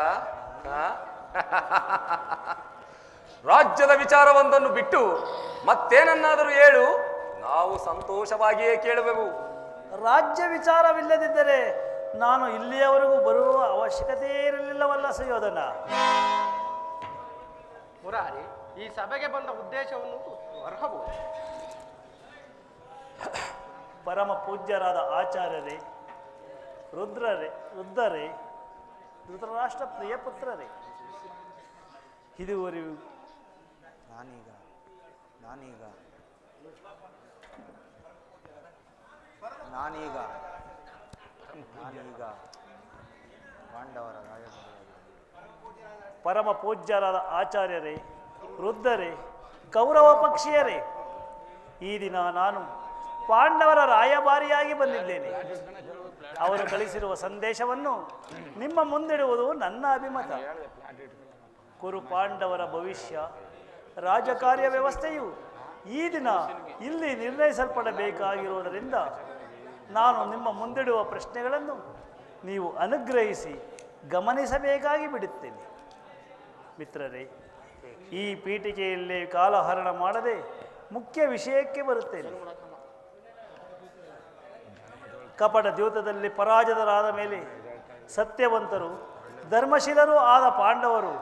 ರಾಜ್ಯದ ವಿಚಾರವೊಂದನ್ನು ಬಿಟ್ಟು ಮತ್ತೇನನ್ನಾದರೂ ಹೇಳು, ನಾವು ಸಂತೋಷವಾಗಿಯೇ ಕೇಳುವೆವು. ರಾಜ್ಯ ವಿಚಾರವಿಲ್ಲದಿದ್ದರೆ ನಾನು ಇಲ್ಲಿಯವರೆಗೂ ಬರುವ ಅವಶ್ಯಕತೆ ಇರಲಿಲ್ಲವಲ್ಲ ಸುಯೋಧನ. ಮುರಾರಿ, ಈ ಸಭೆಗೆ ಬಂದ ಉದ್ದೇಶವನ್ನು ಅರ್ಹಬಹುದು. ಪರಮ ಪೂಜ್ಯರಾದ ಆಚಾರ್ಯರೇ, ವೃದ್ಧರೇ, ಧೃತರಾಷ್ಟ್ರ ಪ್ರಿಯ ಪುತ್ರರೇ, ಇದುವರೆಗೂ ನಾನೀಗ ಪಾಂಡವರ ಪರಮ ಪೂಜ್ಯರಾದ ಆಚಾರ್ಯರೇ, ವೃದ್ಧರೇ, ಕೌರವ ಪಕ್ಷೀಯರೇ, ಈ ದಿನ ನಾನು ಪಾಂಡವರ ರಾಯಭಾರಿಯಾಗಿ ಬಂದಿದ್ದೇನೆ. ಅವರು ಕಳಿಸಿರುವ ಸಂದೇಶವನ್ನು ನಿಮ್ಮ ಮುಂದಿಡುವುದು ನನ್ನ ಅಭಿಮತ. ಕುರು ಪಾಂಡವರ ಭವಿಷ್ಯ ರಾಜಕಾರ್ಯ ವ್ಯವಸ್ಥೆಯು ಈ ದಿನ ಇಲ್ಲಿ ನಿರ್ಣಯಿಸಲ್ಪಡಬೇಕಾಗಿರುವುದರಿಂದ ನಾನು ನಿಮ್ಮ ಮುಂದಿಡುವ ಪ್ರಶ್ನೆಗಳನ್ನು ನೀವು ಅನುಗ್ರಹಿಸಿ ಗಮನಿಸಬೇಕಾಗಿ ಬಿಡುತ್ತೇನೆ. ಮಿತ್ರರೇ, ಈ ಪೀಠಿಕೆಯಲ್ಲಿ ಕಾಲಹರಣ ಮಾಡದೆ ಮುಖ್ಯ ವಿಷಯಕ್ಕೆ ಬರುತ್ತೇನೆ. ಕಪಟ ದ್ಯೂತದಲ್ಲಿ ಪರಾಜಿತರಾದ ಮೇಲೆ ಸತ್ಯವಂತರು ಧರ್ಮಶೀಲರೂ ಆದ ಪಾಂಡವರು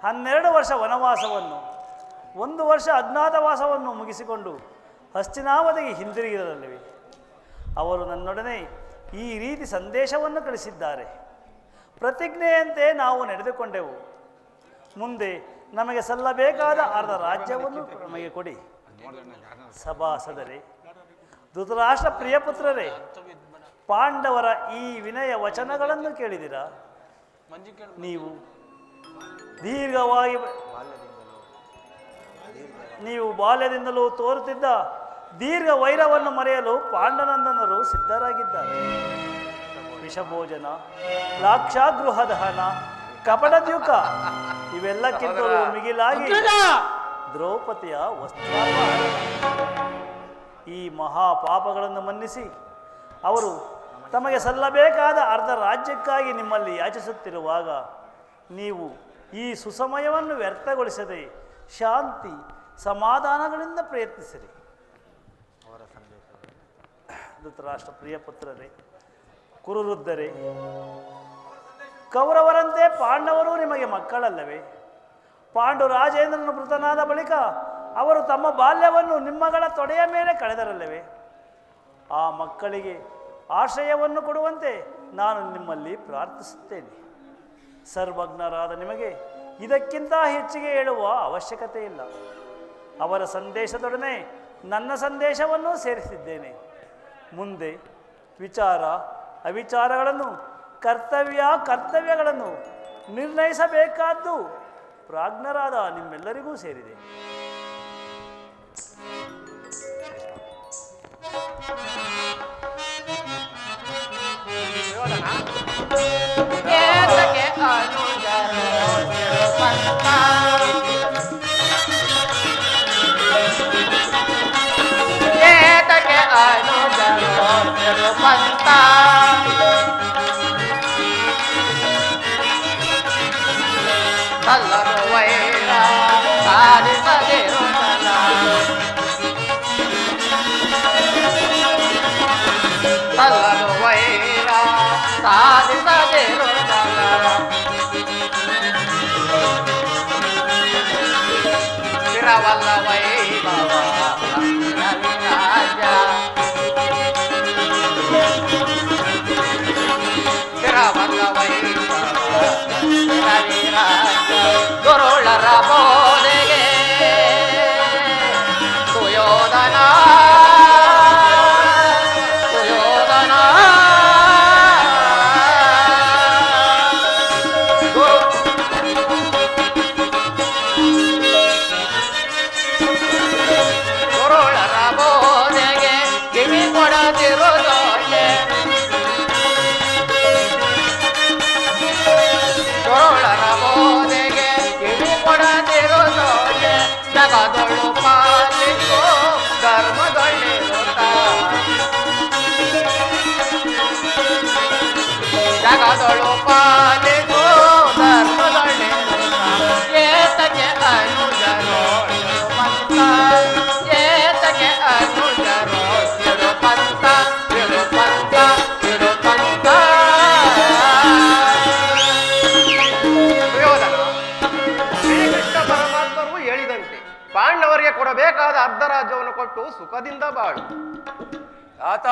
12 ವರ್ಷ ವನವಾಸವನ್ನು 1 ವರ್ಷ ಅಜ್ಞಾತವಾಸವನ್ನು ಮುಗಿಸಿಕೊಂಡು ಹಸ್ತಿನಾವತಿಗೆ ಹಿಂದಿರುಗಿರಲಿವೆ. ಅವರು ನನ್ನೊಡನೆ ಈ ರೀತಿ ಸಂದೇಶವನ್ನು ಕಳಿಸಿದ್ದಾರೆ. ಪ್ರತಿಜ್ಞೆಯಂತೆ ನಾವು ನಡೆದುಕೊಂಡೆವು. ಮುಂದೆ ನಮಗೆ ಸಲ್ಲಬೇಕಾದ ಅರ್ಧ ರಾಜ್ಯವನ್ನು ನಮಗೆ ಕೊಡಿ. ಸಭಾಸದರೇ, ಧೃತರಾಷ್ಟ್ರ ಪ್ರಿಯಪುತ್ರರೇ, ಪಾಂಡವರ ಈ ವಿನಯ ವಚನಗಳನ್ನು ಕೇಳಿದಿರಾ? ನೀವು ಬಾಲ್ಯದಿಂದಲೂ ತೋರುತ್ತಿದ್ದ ದೀರ್ಘ ವೈರವನ್ನು ಮರೆಯಲು ಪಾಂಡನಂದನರು ಸಿದ್ಧರಾಗಿದ್ದಾರೆ. ವಿಷಭೋಜನ, ಲಾಕ್ಷಾಗೃಹ ದಹನ, ಕಪಟದ್ಯೂಕ ಇವೆಲ್ಲಕ್ಕಿಂತಲೂ ಮಿಗಿಲಾಗಿ ದ್ರೌಪದಿಯ ವಸ್ತ್ರಾಪಹರಣ, ಈ ಮಹಾಪಾಪಗಳನ್ನು ಮನ್ನಿಸಿ ಅವರು ತಮಗೆ ಸಲ್ಲಬೇಕಾದ ಅರ್ಧ ರಾಜ್ಯಕ್ಕಾಗಿ ನಿಮ್ಮಲ್ಲಿ ಯಾಚಿಸುತ್ತಿರುವಾಗ ನೀವು ಈ ಸುಸಮಯವನ್ನು ವ್ಯರ್ಥಗೊಳಿಸದೆ ಶಾಂತಿ ಸಮಾಧಾನಗಳಿಂದ ಪ್ರಯತ್ನಿಸಿರಿ. ಧೃತರಾಷ್ಟ್ರ ಪ್ರಿಯಪುತ್ರರೇ, ಕುರುವೃದ್ಧರೇ, ಕೌರವರಂತೆ ಪಾಂಡವರು ನಿಮಗೆ ಮಕ್ಕಳಲ್ಲವೇ? ಪಾಂಡು ರಾಜೇಂದ್ರನು ಮೃತನಾದ ಬಳಿಕ ಅವರು ತಮ್ಮ ಬಾಲ್ಯವನ್ನು ನಿಮ್ಮಗಳ ತೊಡೆಯ ಮೇಲೆ ಕಳೆದರಲ್ಲವೇ? ಆ ಮಕ್ಕಳಿಗೆ ಆಶ್ರಯವನ್ನು ಕೊಡುವಂತೆ ನಾನು ನಿಮ್ಮಲ್ಲಿ ಪ್ರಾರ್ಥಿಸುತ್ತೇನೆ. ಸರ್ವಜ್ಞರಾದ ನಿಮಗೆ ಇದಕ್ಕಿಂತ ಹೆಚ್ಚಿಗೆ ಹೇಳುವ ಅವಶ್ಯಕತೆ ಇಲ್ಲ. ಅವರ ಸಂದೇಶದೊಡನೆ ನನ್ನ ಸಂದೇಶವನ್ನು ಸೇರಿಸಿದ್ದೇನೆ. ಮುಂದೆ ವಿಚಾರ ಅವಿಚಾರಗಳನ್ನು, ಕರ್ತವ್ಯಗಳನ್ನು ನಿರ್ಣಯಿಸಬೇಕಾದ್ದು ಪ್ರಾಜ್ಞರಾದ ನಿಮ್ಮೆಲ್ಲರಿಗೂ ಸೇರಿದೆ. ಗುರುಳರ ಬೋಧೆಗೆ ಸುಯೋಧನ ಗುರುಳರ ಬೋಧೆಗೆ ಕಿವಿ ಕೊಡದಿರುವುದೊಳ್ಳೆ, ಗುರುಳರ ಬೋಧೆಗೆ ಕಿವಿ ಕೊಡದಿರುವುದೊಳ್ಳೆ, ಜಗದೊಳು ಪಾಲಿಸೋ ಧರ್ಮದೊಳ್ಳಿರುತ್ತ, ಜಗದೊಳು ಪಾಲಿಸೋ ಧರ್ಮದೊಳ್ಳಿರುತ್ತ, ಏತಕ್ಕೆ ಅನುಜರೋ ತಿರುಪಂತ, ಏತಕ್ಕೆ ಅನುಜರೋ ತಿರುಪಂತ, ತಿರುಪಂತ ತಿರುಪಂತ. ಶ್ರೀಕೃಷ್ಣ ಪರಮಾತ್ಮರು ಹೇಳಿದಂತೆ ಪಾಂಡವರಿಗೆ ಕೊಡಬೇಕಾದ ಅರ್ಧ ರಾಜ್ಯವನ್ನು ಕೊಟ್ಟು ಸುಖದಿಂದ ಬಾಳು. ಆತ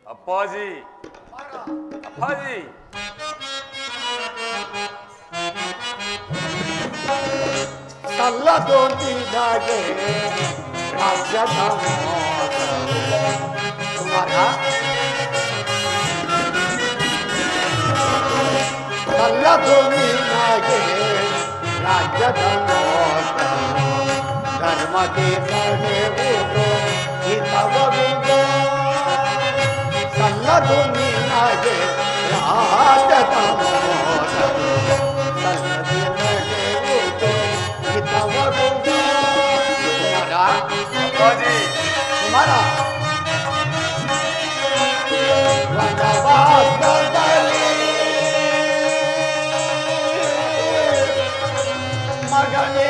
ಅಪ್ಪಾಜಿ, ಅಪ್ಪಾಜಿ, ಸಲ್ಲದೊಂದಿಗೆ ರಾಜ್ಯದ ಕುಮಾರ, ಸಲ್ಲದೊಂದಿಗೆ ರಾಜ್ಯದ ಧರ್ಮಕ್ಕೆ ನಡೆಯುವುದು ಹಿತವಗುವುದು, ಸಲ್ಲದೊಂದಿಗೆ ರಾಜ್ಯದ ಕುಮಾರ, ವನವಾಸದಲ್ಲಿ ಮಗನೇ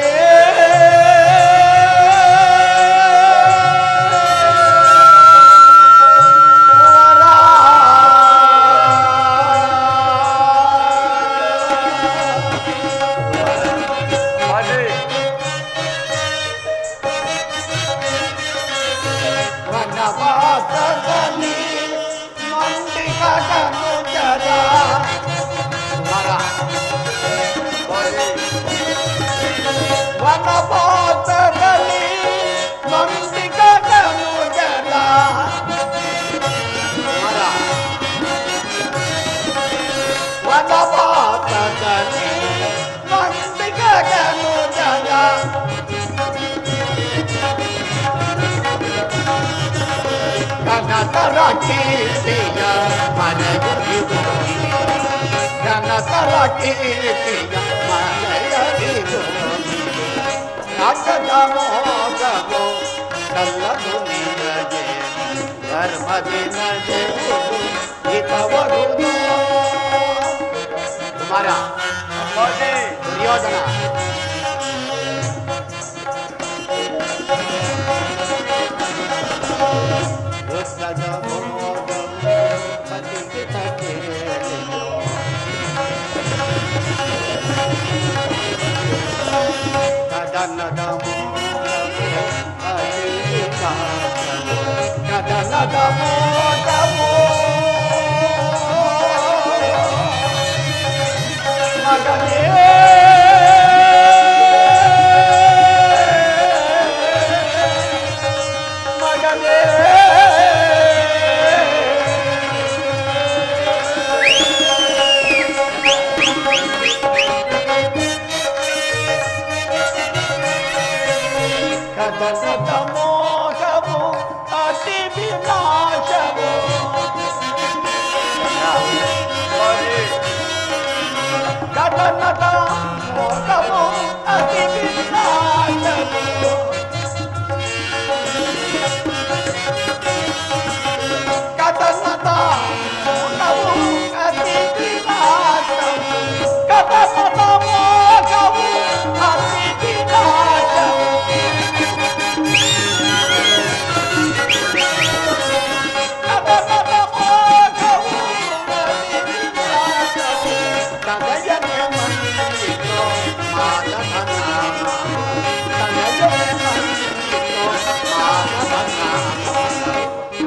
ಜನತರ ಕೀರ್ತಿಯ ಮನೆಯದಿರು ಜನತರ ಕೀರ್ತಿಯ ಮನೆಯದಿರು ರಾಜ್ಯದ ಮೋಸವು ಕಲ್ಲದು ನಿನಗೆ ಧರ್ಮದಿ ನಡೆಯುವುದು ಹಿತವರುದು ಕುಮಾರ ದುರ್ಯೋಧನ ಯುದ್ಧದ ಮೋದವು ಪತಿಗೆ ತಕೇಳಿಯೋ ಕದನದ ಮೋದವು ಪತಿಗೆ ಕಾಚಲು ಕದನದ ಮೋದವು ಮಗನೇ ಕದನದ ಮೋಹವು ಅತಿ ವಿನಾಶವು ಕದನದ ಮೋಹವು ಅತಿ ವಿನಾಶವು ಕದನದ ಮೋಹವು ಅತಿ ವಿನಾಶವು ಕದನದ ಮೋಹವು ಅತಿ ವಿನಾಶವು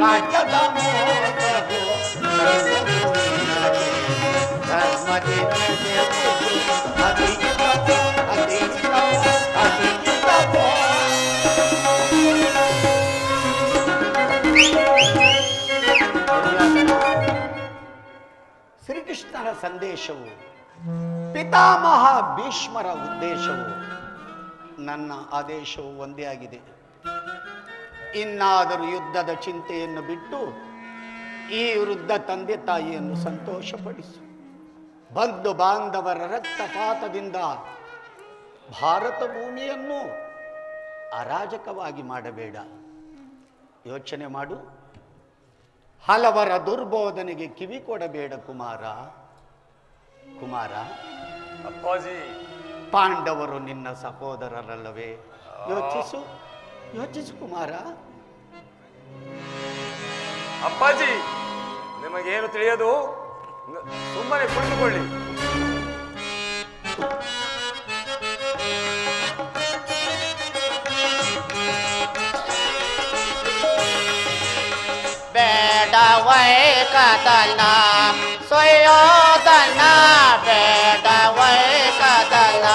ರಾಜ್ಯದ ಮೋಹವು ಧರ್ಮದಿ ಶ್ರೀಕೃಷ್ಣನ ಸಂದೇಶವು ಪಿತಾಮಹ ಭೀಷ್ಮರ ಉದ್ದೇಶವು ನನ್ನ ಆದೇಶವು ಒಂದೇ ಆಗಿದೆ. ಇನ್ನಾದರೂ ಯುದ್ಧದ ಚಿಂತೆಯನ್ನು ಬಿಟ್ಟು ಈ ವೃದ್ಧ ತಂದೆ ತಾಯಿಯನ್ನು ಸಂತೋಷಪಡಿಸು. ಬಂಧು ಬಾಂಧವರ ರಕ್ತಪಾತದಿಂದ ಭಾರತ ಭೂಮಿಯನ್ನು ಅರಾಜಕವಾಗಿ ಮಾಡಬೇಡ. ಯೋಚನೆ ಮಾಡು. ಹಲವರ ದುರ್ಬೋಧನೆಗೆ ಕಿವಿ ಕೊಡಬೇಡ ಕುಮಾರ. ಕುಮಾರ, ಅಪ್ಪಾಜಿ, ಪಾಂಡವರು ನಿನ್ನ ಸಹೋದರರಲ್ಲವೇ? ಯೋಚಿಸು, ಯೋಚಿಸು ಕುಮಾರ. ಅಪ್ಪಾಜಿ, ನಿಮಗೇನು ತಿಳಿಯದು, ಸುಮ್ಮನೆ ಕುಳಿತುಕೊಳ್ಳಿ. ಬೇಡವೈ ಕದನ ಸುಯೋಧನ, ಬೇಡವೈ ಕದನ,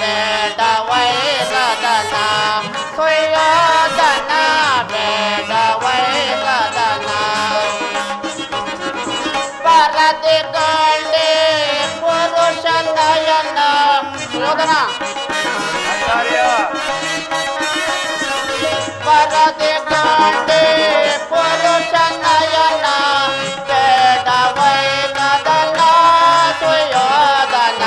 ಬೇಡವೈ ಕದನ ಸುಯೋಧನ, ಬೇಡವೈ ಕದನ. ಪರದಿಗೊಂಡಿ ಪುರುಷ ನಯನ ಸುಯೋಧನ, ಪರದಿಗೊಂಡಿ ಪುರುಷ ನಯನ, ಬೇಡವೈ ಕದನ ಸುಯೋಧನ,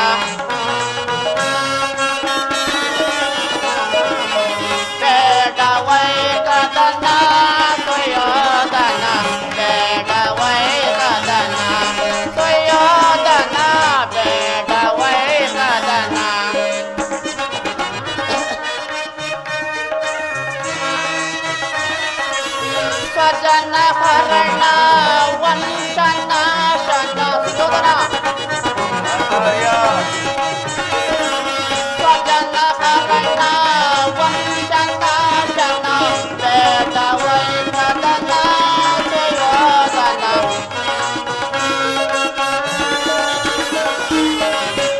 ಬೇಡವೈ ಕದನ ಸುಯೋಧನ, ಬೇಡವೈ ಕದನ ಸುಯೋಧನ, ಬೇಡವೈ ಕದನ. ಸ್ವಜನ ಹರಣ ವಂಶನ ಶನ ಸುಯೋಧನ, ಸ್ವಜನ ಹರಣ ವಂಶನ ಶನ, ಬೇಡವೈ ಕದನ ಸುಯೋಧನ,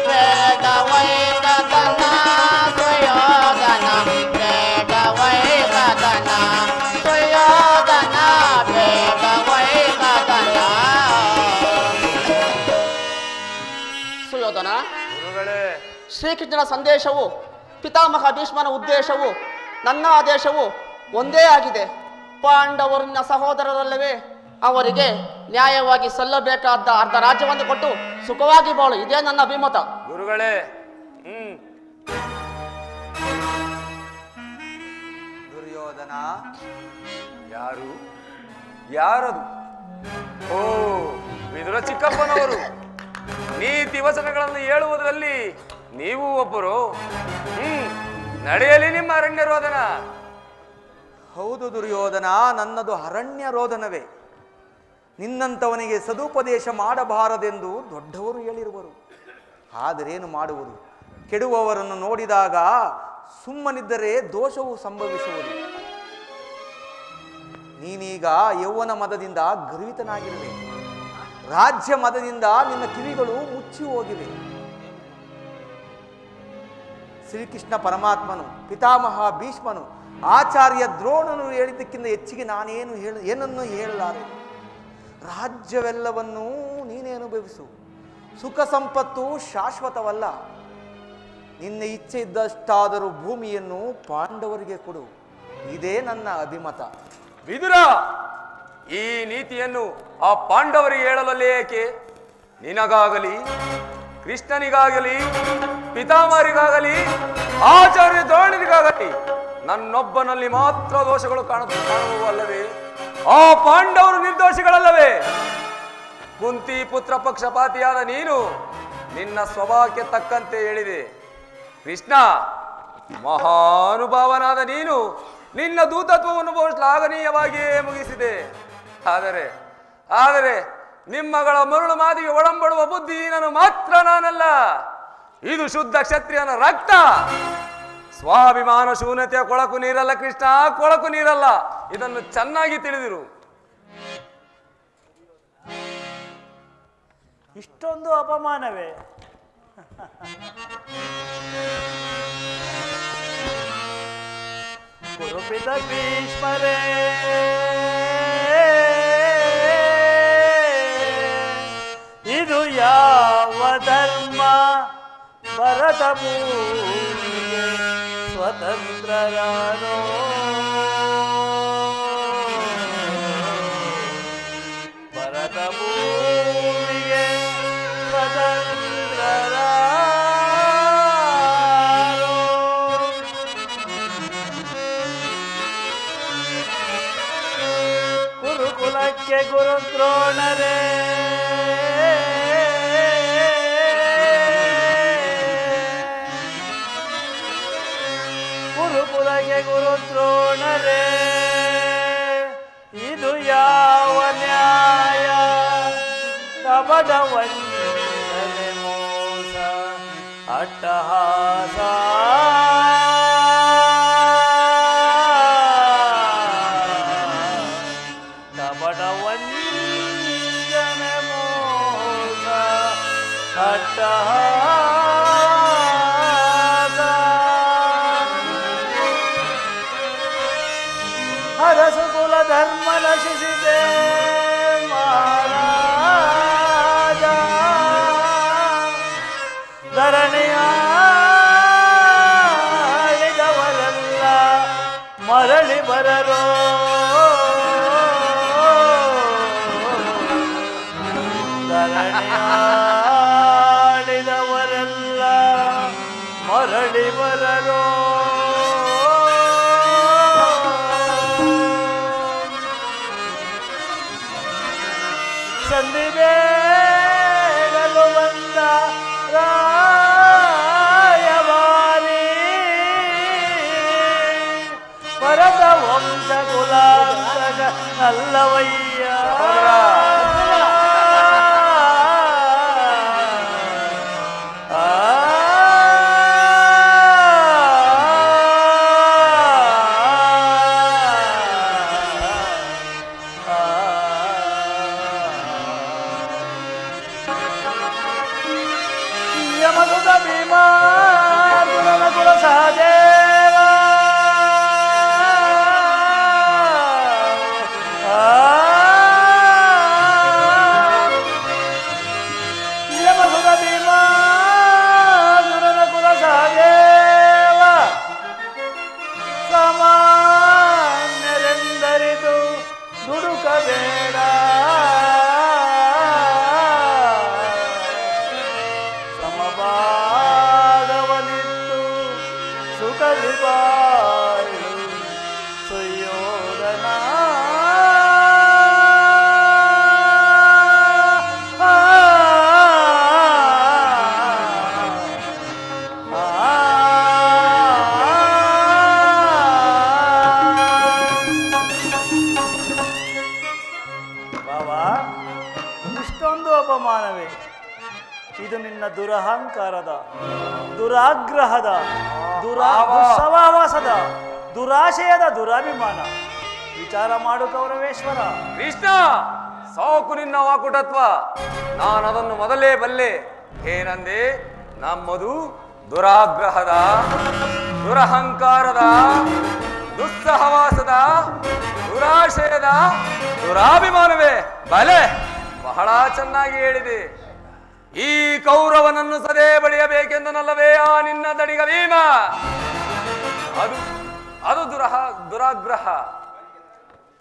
ಬೇಡವೈ ಕದನ ಸುಯೋಧನ, ಬೇಡವೈ ಕದನ ಸುಯೋಧನ, ಬೇಡವೈ ಕದನ. ಸುಯೋಧನ, ಶ್ರೀಕೃಷ್ಣನ ಸಂದೇಶವು ಪಿತಾಮಹ ಭೀಷ್ಮನ ಉದ್ದೇಶವು ನನ್ನ ಆದೇಶವು ಒಂದೇ ಆಗಿದೆ. ಪಾಂಡವರನ್ನ ಸಹೋದರರಲ್ಲವೇ, ಅವರಿಗೆ ನ್ಯಾಯವಾಗಿ ಸಲ್ಲಬೇಕಾದ ಅರ್ಧ ರಾಜ್ಯವನ್ನು ಕೊಟ್ಟು ಸುಖವಾಗಿ ಬಾಳು, ಇದೇ ನನ್ನ ಅಭಿಮತ. ಗುರುಗಳೇ, ದುರ್ಯೋಧನ ಯಾರು ಯಾರದು? ಓ, ವಿದುರ ಚಿಕ್ಕಪ್ಪನವರು. ನೀತಿ ವಚನಗಳನ್ನು ಹೇಳುವುದರಲ್ಲಿ ನೀವು ಒಬ್ಬರು. ನಡೆಯಲಿ ನಿಮ್ಮ ಅರಣ್ಯ ರೋದನ. ಹೌದು ದುರ್ಯೋಧನ, ನನ್ನದು ಅರಣ್ಯ ರೋದನವೇ. ನಿನ್ನಂಥವನಿಗೆ ಸದುಪದೇಶ ಮಾಡಬಾರದೆಂದು ದೊಡ್ಡವರು ಹೇಳಿರುವರು. ಆದರೇನು ಮಾಡುವುದು? ಕೆಡುವವರನ್ನು ನೋಡಿದಾಗ ಸುಮ್ಮನಿದ್ದರೆ ದೋಷವು ಸಂಭವಿಸುವುದು. ನೀನೀಗ ಯೌವನ ಮದದಿಂದ ಗರ್ವಿತನಾಗಿರುವೆ. ರಾಜ್ಯ ಮದದಿಂದ ನಿನ್ನ ಕಿವಿಗಳು ಮುಚ್ಚಿ ಹೋಗಿವೆ. ಶ್ರೀಕೃಷ್ಣ ಪರಮಾತ್ಮನು, ಪಿತಾಮಹ ಭೀಷ್ಮನು, ಆಚಾರ್ಯ ದ್ರೋಣನು ಹೇಳಿದ್ದಕ್ಕಿಂತ ಹೆಚ್ಚಿಗೆ ನಾನೇನು ಏನನ್ನು ಹೇಳಲಾರೆ. ರಾಜ್ಯವೆಲ್ಲವನ್ನೂ ನೀನೇ ಅನುಭವಿಸು. ಸುಖ ಸಂಪತ್ತು ಶಾಶ್ವತವಲ್ಲ. ನಿನ್ನ ಇಚ್ಛೆ ಇದ್ದಷ್ಟಾದರೂ ಭೂಮಿಯನ್ನು ಪಾಂಡವರಿಗೆ ಕೊಡು, ಇದೇ ನನ್ನ ಅಭಿಮತ. ವಿದುರ, ಈ ನೀತಿಯನ್ನು ಆ ಪಾಂಡವರಿಗೆ ಹೇಳಲಲ್ಲೇ ಏಕೆ? ನಿನಗಾಗಲಿ, ಕೃಷ್ಣನಿಗಾಗಲಿ, ಪಿತಾಮಹರಿಗಾಗಲಿ, ಆಚಾರ್ಯ ದ್ರೋಣರಿಗಾಗಲಿ ನನ್ನೊಬ್ಬನಲ್ಲಿ ಮಾತ್ರ ದೋಷಗಳು ಕಾಣುವು ಅಲ್ಲವೇ? ಆ ಪಾಂಡವರು ನಿರ್ದೋಷಿಗಳಲ್ಲವೇ? ಕುಂತಿ ಪುತ್ರ ಪಕ್ಷಪಾತಿಯಾದ ನೀನು ನಿನ್ನ ಸ್ವಭಾವಕ್ಕೆ ತಕ್ಕಂತೆ ಹೇಳಿದೆ. ಕೃಷ್ಣ, ಮಹಾನುಭಾವನಾದ ನೀನು ನಿನ್ನ ದೂತತ್ವವನ್ನು ಶ್ಲಾಘನೀಯವಾಗಿಯೇ ಮುಗಿಸಿದೆ. ಆದರೆ ನಿಮ್ಮಗಳ ಮರುಳು ಮಾದಿಗೆ ಒಡಂಬಡುವ ಬುದ್ಧಿ ನಾನು ಮಾತ್ರ ನಾನಲ್ಲ. ಇದು ಶುದ್ಧ ಕ್ಷತ್ರಿಯನ ರಕ್ತ. ಸ್ವಾಭಿಮಾನ ಶೂನ್ಯತೆಯ ಕೊಳಕು ನೀರಲ್ಲ ಕೃಷ್ಣ, ಕೊಳಕು ನೀರಲ್ಲ. ಇದನ್ನು ಚೆನ್ನಾಗಿ ತಿಳಿದಿರು. ಇಷ್ಟೊಂದು ಅಪಮಾನವೇ? ಕುರುಪಿತ ಭೀಷ್ಮರೇ, ಇದು ಯಾವ ಧರ್ಮ? ಭರತ ಭೂಮಿಗೆ ಸ್ವತಂತ್ರರಾನೋ? ಭರತ ಭೂಮಿಗೆ ಸ್ವತಂತ್ರರಾನೋ? ಕುರುಕುಲಕ್ಕೆ ಗುರು ದ್ರೋಣರೇ, ಕುರುಕುಲಕ್ಕೆ ಗುರು ದ್ರೋಣರೇ, ಇದು ಯಾವ ನ್ಯಾಯ? ಕಪಟ ವಂಚನೆ ಮೋಸ ಅಟ್ಟಹಾಸ, ಕಪಟ ವಂಚನೆ ಮೋಸ ಅಟ್ಟಹಾಸ. ಅರಸು ಕುಲ ಧರ್ಮ ನಶಿಸಿದೆ ಮಹಾರಾಜ, ಧರಣಿಯಾಳಿದವರೆಲ್ಲ ಮರಳಿ ಬರರೋ? ಧರಣಿಯಾಳಿದವರೆಲ್ಲ ಮರಳಿ ಬರರೋ? ಸಂಧಿಬೇಗಲು ಬಂದ ರಾಯವಾರಿ, ಭರತ ವಂಶ ಕುಲಾಂತಕ ಅಲ್ಲವಯ್ಯ. ಯಮಸುತ ಭೀಮಾ ಕುಲ ಸಹದೇವ, ಯಮಸುತ ಭೀಮಾ ಕುಲ ಸಹದೇವ, ಸಾಮಾನ್ಯರೆಂದರಿದು ಸುಖದಿ ಬಾಳು ಸುಯೋಧನ. ಅಪಮಾನವೇ ಇದು ನಿನ್ನ ದುರಹಂಕಾರದ, ದುರಾಗ್ರಹದ, ದುಸ್ಸಹವಾಸದ, ದುರಾಶಯದ ದುರಾಭಿಮಾನ. ವಿಚಾರ ಮಾಡು ಕೌರವೇಶ್ವರ. ಕೃಷ್ಣ, ಸಾಕು ನಿನ್ನ ವಾಕುಟತ್ವ. ನಾನು ಅದನ್ನು ಮೊದಲೇ ಬಲ್ಲೆ. ಏನಂದೆ? ನಮ್ಮದು ದುರಾಗ್ರಹದ, ದುರಹಂಕಾರದ, ದುಸ್ಸಹವಾಸದ, ದುರಾಶಯದ ದುರಾಭಿಮಾನವೇ. ಬಲೆ, ಬಹಳ ಚೆನ್ನಾಗಿ ಹೇಳಿದೆ. ಈ ಕೌರವನನ್ನು ಸದೇ ಬಳಿಯಬೇಕೆಂದನಲ್ಲವೇ ಆ ನಿನ್ನ ದಡಿಗ ಭೀಮ? ಅದು ದುರಾಗ್ರಹ.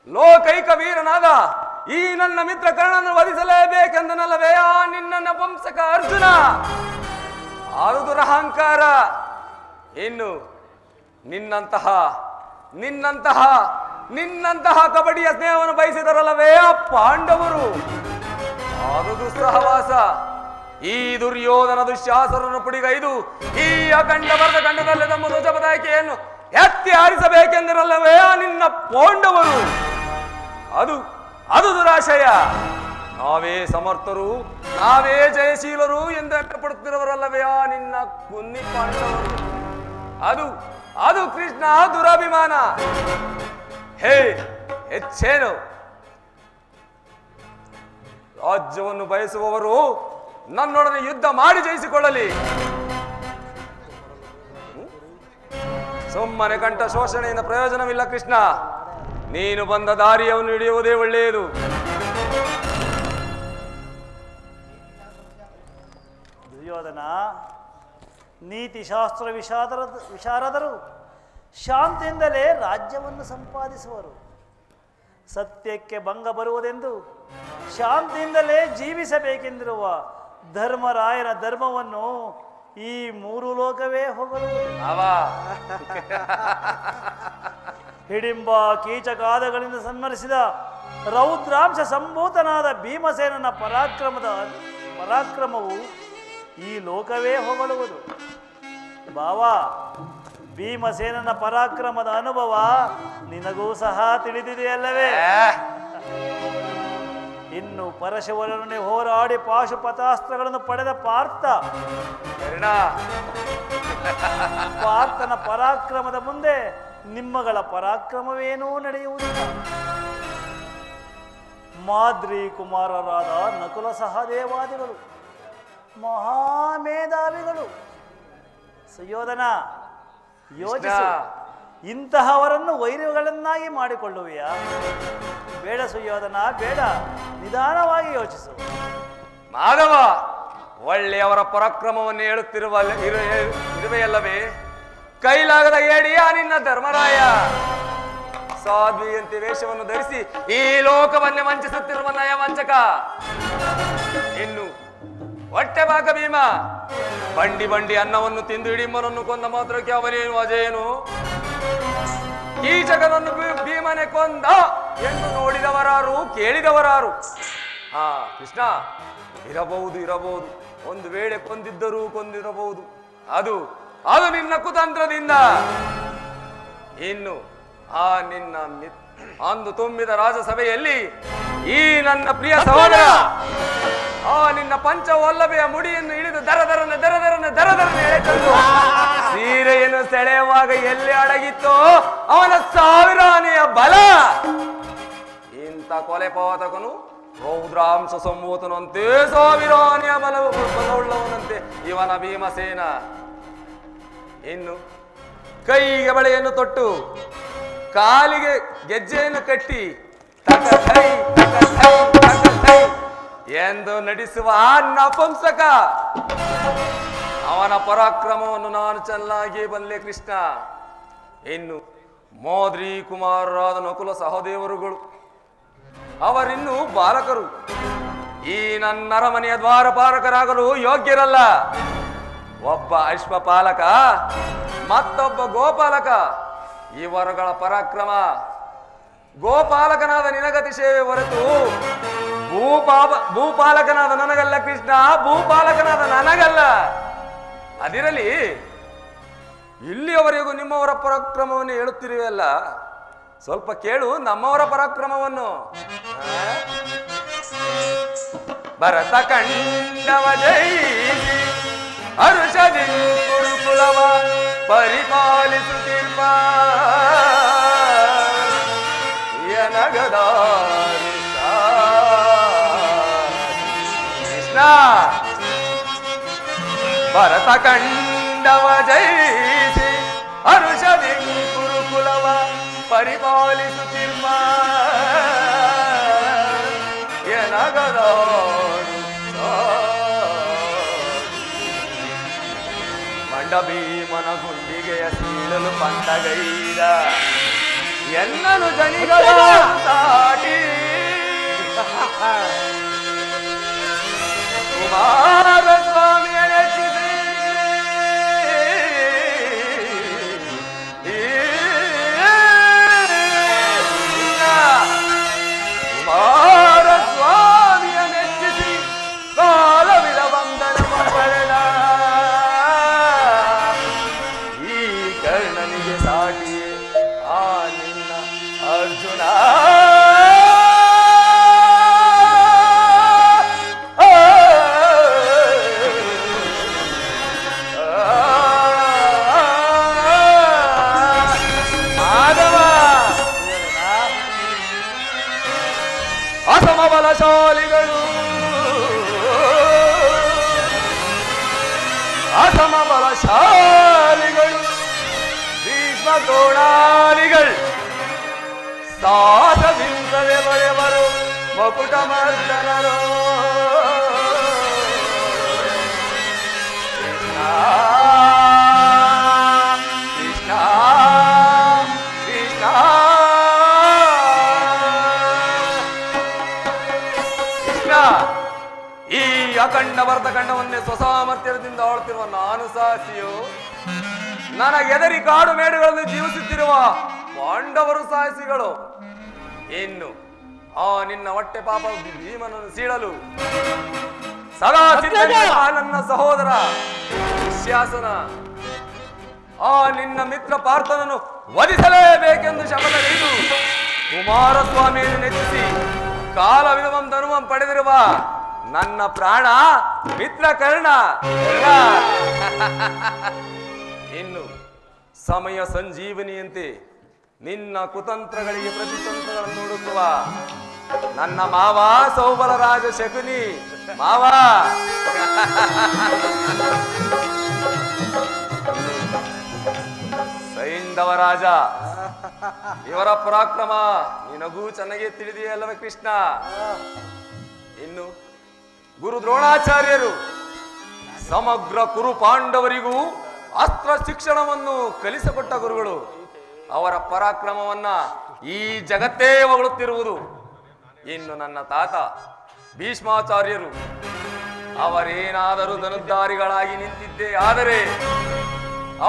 ಲೋಕೈಕ ವೀರನಾದ ಈ ನನ್ನ ಮಿತ್ರ ಕರ್ಣನನ್ನು ವಧಿಸಲೇಬೇಕೆಂದನಲ್ಲವೇ ಆ ನಿನ್ನ ನಪುಂಸಕ ಅರ್ಜುನ? ಅದು ದುರಹಂಕಾರ. ಇನ್ನು ನಿನ್ನಂತಹ ಕಬಡ್ಡಿಯ ಸ್ನೇಹವನ್ನು ಬಯಸಿದರಲ್ಲವೇ ಆ ಪಾಂಡವರು? ಅದು ದುಸ್ಸಹವಾಸ. ಈ ದುರ್ಯೋಧನ ದುಶ್ಯಾಸರನ್ನು ಪುಡಿಗೈದು ಈ ಅಖಂಡ ಭರತ ಖಂಡದಲ್ಲಿ ತಮ್ಮ ಧ್ವಜ ಪತಾಕೆಯನ್ನು ಎತ್ತಿ ಆರಿಸಬೇಕೆಂದಿರಲ್ಲವೇ ಆ ನಿನ್ನ ಪಾಂಡವರು? ಅದು ದುರಾಶಯ. ನಾವೇ ಸಮರ್ಥರು, ನಾವೇ ಜಯಶೀಲರು ಎಂದು ವ್ಯಕ್ತಪಡುತ್ತಿರುವರಲ್ಲವೇ ಆ ನಿನ್ನ ಕುನ್ನಿ ಪಾಂಡವರು? ಅದು ಕೃಷ್ಣ ದುರಾಭಿಮಾನ. ಹೇ ಹೆಚ್ಚೇನು? ರಾಜ್ಯವನ್ನು ಬಯಸುವವರು ನನ್ನೊಡನೆ ಯುದ್ಧ ಮಾಡಿ ಜಯಿಸಿಕೊಳ್ಳಲಿ. ಸುಮ್ಮನೆ ಕಂಠ ಶೋಷಣೆಯಿಂದ ಪ್ರಯೋಜನವಿಲ್ಲ ಕೃಷ್ಣ. ನೀನು ಬಂದ ದಾರಿಯನ್ನು ಹಿಡಿಯುವುದೇ ಒಳ್ಳೆಯದು. ದುರ್ಯೋಧನ, ನೀತಿಶಾಸ್ತ್ರ ವಿಶಾರದರು ಶಾಂತಿಯಿಂದಲೇ ರಾಜ್ಯವನ್ನು ಸಂಪಾದಿಸುವರು. ಸತ್ಯಕ್ಕೆ ಭಂಗ ಬರುವುದೆಂದು ಶಾಂತಿಯಿಂದಲೇ ಜೀವಿಸಬೇಕೆಂದಿರುವ ಧರ್ಮರಾಯನ ಧರ್ಮವನ್ನು ಈ ಮೂರು ಲೋಕವೇ ಹೊಗಳುವುದು. ಹಿಡಿಂಬ ಕೀಚಕಾದಗಳಿಂದ ಸಂಹರಿಸಿದ ರೌದ್ರಾಂಶ ಸಂಭೂತನಾದ ಭೀಮಸೇನನ ಪರಾಕ್ರಮವು ಈ ಲೋಕವೇ ಹೊಗಳುವುದು. ಬಾವಾ, ಭೀಮಸೇನನ ಪರಾಕ್ರಮದ ಅನುಭವ ನಿನಗೂ ಸಹ ತಿಳಿದಿದೆಯಲ್ಲವೇ? ಇನ್ನು ಪರಶುವರನ್ನೇ ಹೋರಾಡಿ ಪಾಶುಪತಾಸ್ತ್ರಗಳನ್ನು ಪಡೆದ ಪಾರ್ಥನ ಪರಾಕ್ರಮದ ಮುಂದೆ ನಿಮ್ಮಗಳ ಪರಾಕ್ರಮವೇನೂ ನಡೆಯುವುದಿಲ್ಲ. ಮಾದ್ರಿ ಕುಮಾರರಾದ ನಕುಲ ಸಹದೇವಾದಿಗಳು ಮಹಾಮೇಧಾವಿಗಳು. ಸುಯೋಧನ, ಯೋಚಿಸು, ಇಂತಹವರನ್ನು ವೈರಿಗಳನ್ನಾಗಿ ಮಾಡಿಕೊಳ್ಳುವೆಯಾ? ಬೇಡ ಸುಯೋಧನ, ಬೇಡ. ನಿಧಾನವಾಗಿ ಯೋಚಿಸು. ಮಾಧವ, ಒಳ್ಳೆಯವರ ಪರಾಕ್ರಮವನ್ನು ಇರುವೆಯಲ್ಲವೇ? ಕೈಲಾಗದ ಏಡಿಯ ನಿನ್ನ ಧರ್ಮರಾಯ. ಸಾಧ್ವಿಯಂತೆ ವೇಷವನ್ನು ಧರಿಸಿ ಈ ಲೋಕವನ್ನೇ ವಂಚಿಸುತ್ತಿರುವ ನಯವಂಚಕ. ಇನ್ನು ಹೊಟ್ಟೆ ಬಾಕ ಭೀಮ, ಬಂಡಿ ಅನ್ನವನ್ನು ತಿಂದು ಹಿಡಿಂಬನನ್ನು ಕೊಂದ ಮಾತ್ರಕ್ಕೆ ಅವನೇನು ಅಜೇನು? ಕೀಚಕನನ್ನು ಭೀಮನೆ ಕೊಂದ ಎಂದು ನೋಡಿದವರಾರು, ಕೇಳಿದವರಾರು? ಕೃಷ್ಣ, ಇರಬಹುದು. ಒಂದು ವೇಳೆ ಕೊಂದಿರಬಹುದು. ಅದು ನಿನ್ನ ಕುತಂತ್ರದಿಂದ. ಇನ್ನು ನಿನ್ನ ಅಂದು ತುಂಬಿದ ರಾಜಸಭೆಯಲ್ಲಿ ಈ ನನ್ನ ಪ್ರಿಯ ಸಹೋದರ ನಿನ್ನ ಪಂಚವಲ್ಲಭೆಯ ಮುಡಿಯನ್ನು ಹಿಡಿದು ದರದರನೆ ಎಳೆತಂದು ಸೀರೆಯನ್ನು ಸೆಳೆಯುವಾಗ ಎಲ್ಲಿ ಅಡಗಿತ್ತೋ ಅವನ 1000 ಆನೆಯ ಬಲ. ಇಂಥ ಕೊಲೆಪಾತಕನು ರೌದ್ರಾಂಶ ಸಂಭೂತನಂತೆ 1000 ಆನೆಯ ಬಲವುಳ್ಳವನಂತೆ ಇವನ ಭೀಮಸೇನ. ಇನ್ನು ಕೈಗೆ ಬಳೆಯನ್ನು ತೊಟ್ಟು ಕಾಲಿಗೆ ಗೆಜ್ಜೆಯನ್ನು ಕಟ್ಟಿ ತಕಥೈ ಎಂದು ನಡೆಸುವ ನಪುಂಸಕ, ಅವನ ಪರಾಕ್ರಮವನ್ನು ನಾನು ಚೆನ್ನಾಗಿ ಬಲ್ಲೆ ಕೃಷ್ಣ. ಇನ್ನು ಮಾದ್ರಿ ಕುಮಾರರಾದ ನಕುಲ ಸಹದೇವರುಗಳು ಅವರಿನ್ನೂ ಬಾಲಕರು. ಈ ನನ್ನ ಅರಮನೆಯ ದ್ವಾರಪಾಲಕರಾಗಲು ಯೋಗ್ಯರಲ್ಲ. ಒಬ್ಬ ಅಶ್ವಪಾಲಕ ಮತ್ತೊಬ್ಬ ಗೋಪಾಲಕ, ಇವರುಗಳ ಪರಾಕ್ರಮ ಗೋಪಾಲಕನಾದ ನಿನಗತಿ ಸೇವೆ ಹೊರತು ಭೂಪಾಲಕನಾದ ನನಗಲ್ಲ ಕೃಷ್ಣ, ಭೂಪಾಲಕನಾದ ನನಗಲ್ಲ. ಅದಿರಲಿ, ಇಲ್ಲಿಯವರೆಗೂ ನಿಮ್ಮವರ ಪರಾಕ್ರಮವನ್ನು ಹೇಳುತ್ತಿರುವೆಯಲ್ಲ, ಸ್ವಲ್ಪ ಕೇಳು ನಮ್ಮವರ ಪರಾಕ್ರಮವನ್ನು. ಭರತ ಕಂಡವ ಜಯಿಸಿ ಹರುಷದಿ ಗುರುಕುಲವ ಪರಿಪಾಲಿಸುತ್ತಿರುವ ಕೃಷ್ಣ. ಭರತ ಕಂಡವ ಜಯಿಸಿ ಹರುಷದಿ ಗುರುಕುಲವ ಪರಿಪಾಲಿಸುತ್ತಿರುವ ಮಂಡ ಭೀಮನ ಗುಂಡಿಗೆಯ ಸೀಳಲು ಪಂಟಗೈದ ಎನ್ನನು ಜನಿಗಳ ಸಾಟಿ ಕುಮಾರಸ್ವಾಮಿಯ ನೆಚ್ಚಿಸಿ ಕುಮಾರಸ್ವಾಮಿಯ ನೆಚ್ಚಿಸಿ ಕಾಲವಿದ ಬಂಧನ ಪಡೆದ ಈ ಕರ್ಣನಿಗೆ ಸಾಟಿ ಆ ನಿನ್ನ ಅರ್ಜುನ. ಬಲಶಾಲಿಗಳು ಅಸಮ ಬಲಶಾಲಿಗಳು ಭೀಷ್ಮ ದ್ರೋಣಾದಿಗಳು ಸಾಧವಿಲ್ಲದೆ ಬರೆವರು ಮಕುಟ ಮರ್ದನರು. ಕೃಷ್ಣ ಕೃಷ್ಣ ಈ ಅಖಂಡ ಭರತಖಂಡವನ್ನೇ ಸ್ವಸಾಮರ್ಥ್ಯದಿಂದ ಆಳುತ್ತಿರುವ ನಾನು ಸಾಹಸಿಯು, ನನಗೆದರಿ ಕಾಡು ಮೇಡುಗಳಲ್ಲಿ ಜೀವಿಸುತ್ತಿರುವ ಪಾಂಡವರು ಸಾಹಸಿಗಳು. ಇನ್ನು ಆ ನಿನ್ನ ಹೊಟ್ಟೆ ಪಾಪ ಭೀಮನನ್ನು ಸೀಳಲು ಸದಾ ಸಿದ್ಧನಿರುವ ನನ್ನ ಸಹೋದರ ಶಾಸನ ಆ ನಿನ್ನ ಮಿತ್ರ ಪಾರ್ಥನನ್ನು ವಧಿಸಲೇಬೇಕೆಂದು ಶಪಥಗೈದು ಕುಮಾರಸ್ವಾಮಿಯನ್ನು ನೆಚ್ಚಿಸಿ ಕಾಲವಿದವಂ ಧನುವಂ ಪಡೆದಿರುವ ನನ್ನ ಪ್ರಾಣ ಮಿತ್ರ ಕರ್ಣ. ಇನ್ನು ಸಮಯ ಸಂಜೀವನಿಯಂತೆ ನಿನ್ನ ಕುತಂತ್ರಗಳಿಗೆ ಪ್ರತಿತಂತ್ರಗಳನ್ನು ಹುಡುಕುವ ನನ್ನ ಮಾವ ಸೌಬಲ ರಾಜ ಶಕುನಿ ಮಾವ. ಸೈಂಧವ ರಾಜ ಇವರ ಪರಾಕ್ರಮ ನಿನಗೂ ಚೆನ್ನಾಗಿ ತಿಳಿದೆಯಲ್ಲವೇ ಕೃಷ್ಣ. ಇನ್ನು ಗುರು ದ್ರೋಣಾಚಾರ್ಯರು ಸಮಗ್ರ ಕುರು ಪಾಂಡವರಿಗೂ ಅಸ್ತ್ರ ಶಿಕ್ಷಣವನ್ನು ಕಲಿಸಿಕೊಟ್ಟ ಗುರುಗಳು. ಅವರ ಪರಾಕ್ರಮವನ್ನ ಈ ಜಗತ್ತೇ ಹೊಗಳುತ್ತಿರುವುದು. ಇನ್ನು ನನ್ನ ತಾತ ಭೀಷ್ಮಾಚಾರ್ಯರು ಅವರೇನಾದರೂ ಧನುರ್ಧಾರಿಗಳಾಗಿ ನಿಂತಿದ್ದೇ ಆದರೆ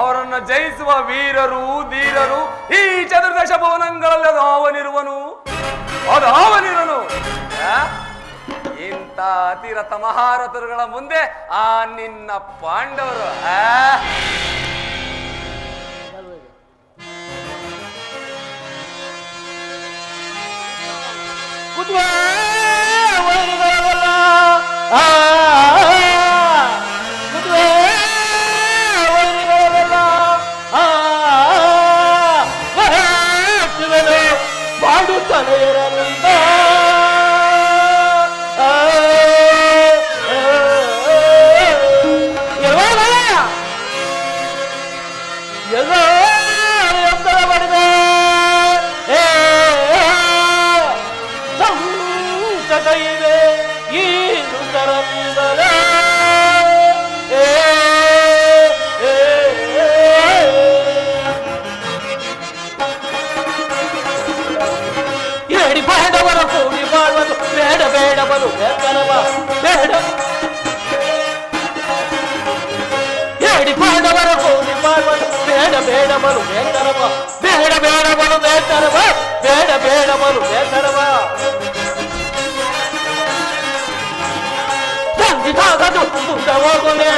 ಅವರನ್ನು ಜಯಿಸುವ ವೀರರು ಧೀರರು ಈ ಚತುರ್ದಶ ಭುವನಗಳಲ್ಲಿ ಅದಾವನಿರುವನು. ಇಂಥ ಅತಿರಥ ಮಹಾರಥರುಗಳ ಮುಂದೆ ಆ ನಿನ್ನ ಪಾಂಡವರು ಬೇಡ ಬಲು ಬೇತರವ ಬೇಡ ಬೇಡ ಬಲು ಬೇತರವ ಬೇಡ ಬೇಡ ಬಲು ಬೇತರವ ಸಂಧಿಸಾಗದು ಮುಂದೆ ಹೋಗುನೆ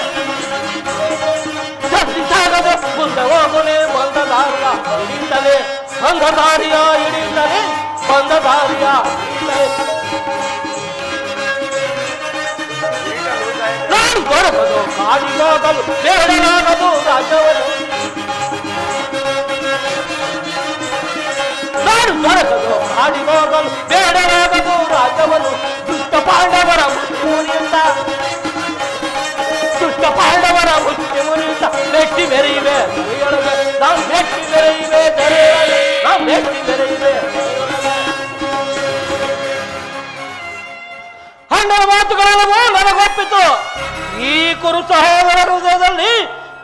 ಸಂಧಿಸಾಗದು ಮುಂದೆ ಹೋಗುನೆ ಬಂದ ದಾರಿಯ ಹಿಡಿತಲೆ ಬಂದ ದಾರಿಯ ಹಿಡಿತಲೆ ಬಂದ ದಾರಿಯ ಹಿಡಿತಲೆ ನಾನು ದೊರಕದು ಕಾಡಿಗೋಗಲು ಬೇಡಲಾಗದು ರಾಜ್ಯವನ್ನು ನಾನು ದೊರಕದು ಕಾಡಿಗೋಗಲು ಬೇಡಲಾಗದು ರಾಜ್ಯವನ್ನು ದುಷ್ಟ ಪಾಂಡವರ ಮುನಿಯಿಂದ ದುಷ್ಟ ಪಾಂಡವರ ಮುನಿಯಿಂದ ಮೆಟ್ಟಿ ಮೆರೆಯುವೆ ನಾವು ಮೆಟ್ಟಿ ಮೆರೆಯುವೆ ನಾವು ಮೆಟ್ಟಿ ಮೆರೆಯುವೆ ಅಣ್ಣನ ಮಾತುಗಳೆಲ್ಲವೂ ನನಗೊಪ್ಪಿತು. ಈ ಕುರು ಸಹೋದರ ಹೃದಯದಲ್ಲಿ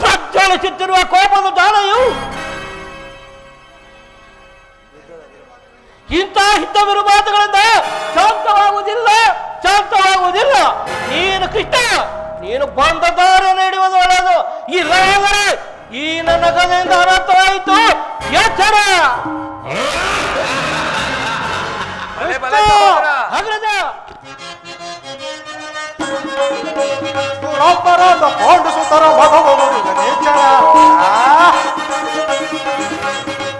ಪ್ರಜ್ವಲಿಸುತ್ತಿರುವ ಕೋಪದ ಜ್ವಾಲೆಯು ಇಂತಹ ಹಿತವಿರುವ ಮಾತುಗಳಿಂದ ಶಾಂತವಾಗುವುದಿಲ್ಲ. ನೀನು ಕೃಷ್ಣ, ನೀನು ಬಂದ ದಾರಿ ನೀಡುವುದು ಒಳ್ಳೆಯದು. ಇಲ್ಲವಾದರೆ ಈ ನನ್ನ ಕಥೆಯಿಂದ ಅನರ್ಥವಾಯಿತು. ಎಚ್ಚರ ದುರಪರಾಧ ಪಾಂಡುಸುತರ ಮಧುವನಿವನೇಚರ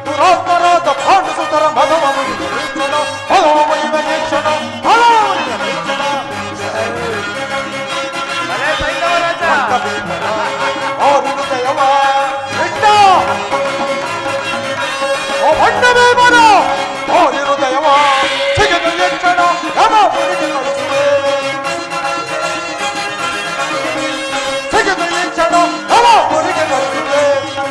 ದುರಪರಾಧ ಪಾಂಡುಸುತರ ಮಧುವನಿವನೇಚರ ಮಧುವನಿವನೇಚರ ಮಧುವನಿವನೇಚರ ಹೃದಯವ ಕೃಷ್ಣ ಓ ಮಂಡವೇ ಮನ ಓ ಹೃದಯವ ಸಿಗದು ಯಕ್ಷಣ ಯಮ ಪುರಿಗೆ ಕಳಿಸುವೆ ಸಿಗದು ಯಕ್ಷಣ ಯಮ ಪುರಿಗೆ ಕಳಿಸುವೆ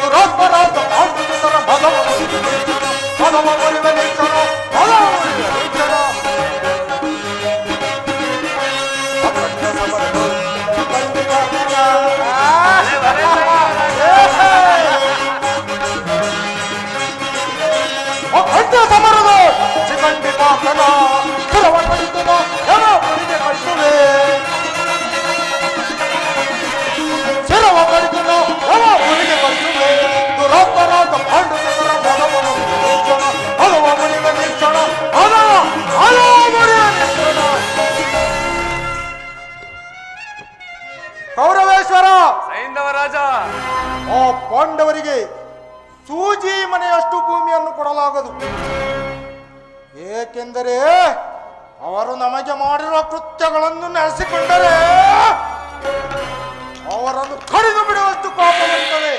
ದುರಪರಾಧ ಪಾಂಡುಸುತರ ಮಧುವನಿವನೇಚರ ಮಧುವನಿವನೇಚರ ಮಧುವನಿವನೇಚರ ಸಮರದ ಚಿಕಂಡಿ ಪಾಕನ ಸುರವ ಕಡಿತನ ಯಮ ಪುರಿಗೆ ಕಳಿಸುವೆ ಸುರವ ಕಡಿತನ ಯಮ ಪುರಿಗೆ ಕಳಿಸುವೆ ದುರಪರಾಧ ಪಾಂಡುಸುತರ ಮಧುವನು ನಿರೀಕ್ಷಣ ಹಲವ ಮುನಿವ ನಿರೀಕ್ಷಣ ಹಲವ ಮುನಿವ ನಿರೀಕ್ಷಣ ಕೌರವೇಶ್ವರ ಸೈಂಧವ ರಾಜ ಆ ಪಾಂಡವರಿಗೆ ಸೂಜಿ ಮನೆಯಷ್ಟು ಭೂಮಿಯನ್ನು ಕೊಡಲಾಗದು. ಏಕೆಂದರೆ ಅವರು ನಮಗೆ ಮಾಡಿರುವ ಕೃತ್ಯಗಳನ್ನು ನಡೆಸಿಕೊಂಡರೆ ಅವರನ್ನು ಕಡಿದು ಬಿಡುವಷ್ಟು ಕೋಪ ಬರುತ್ತದೆ.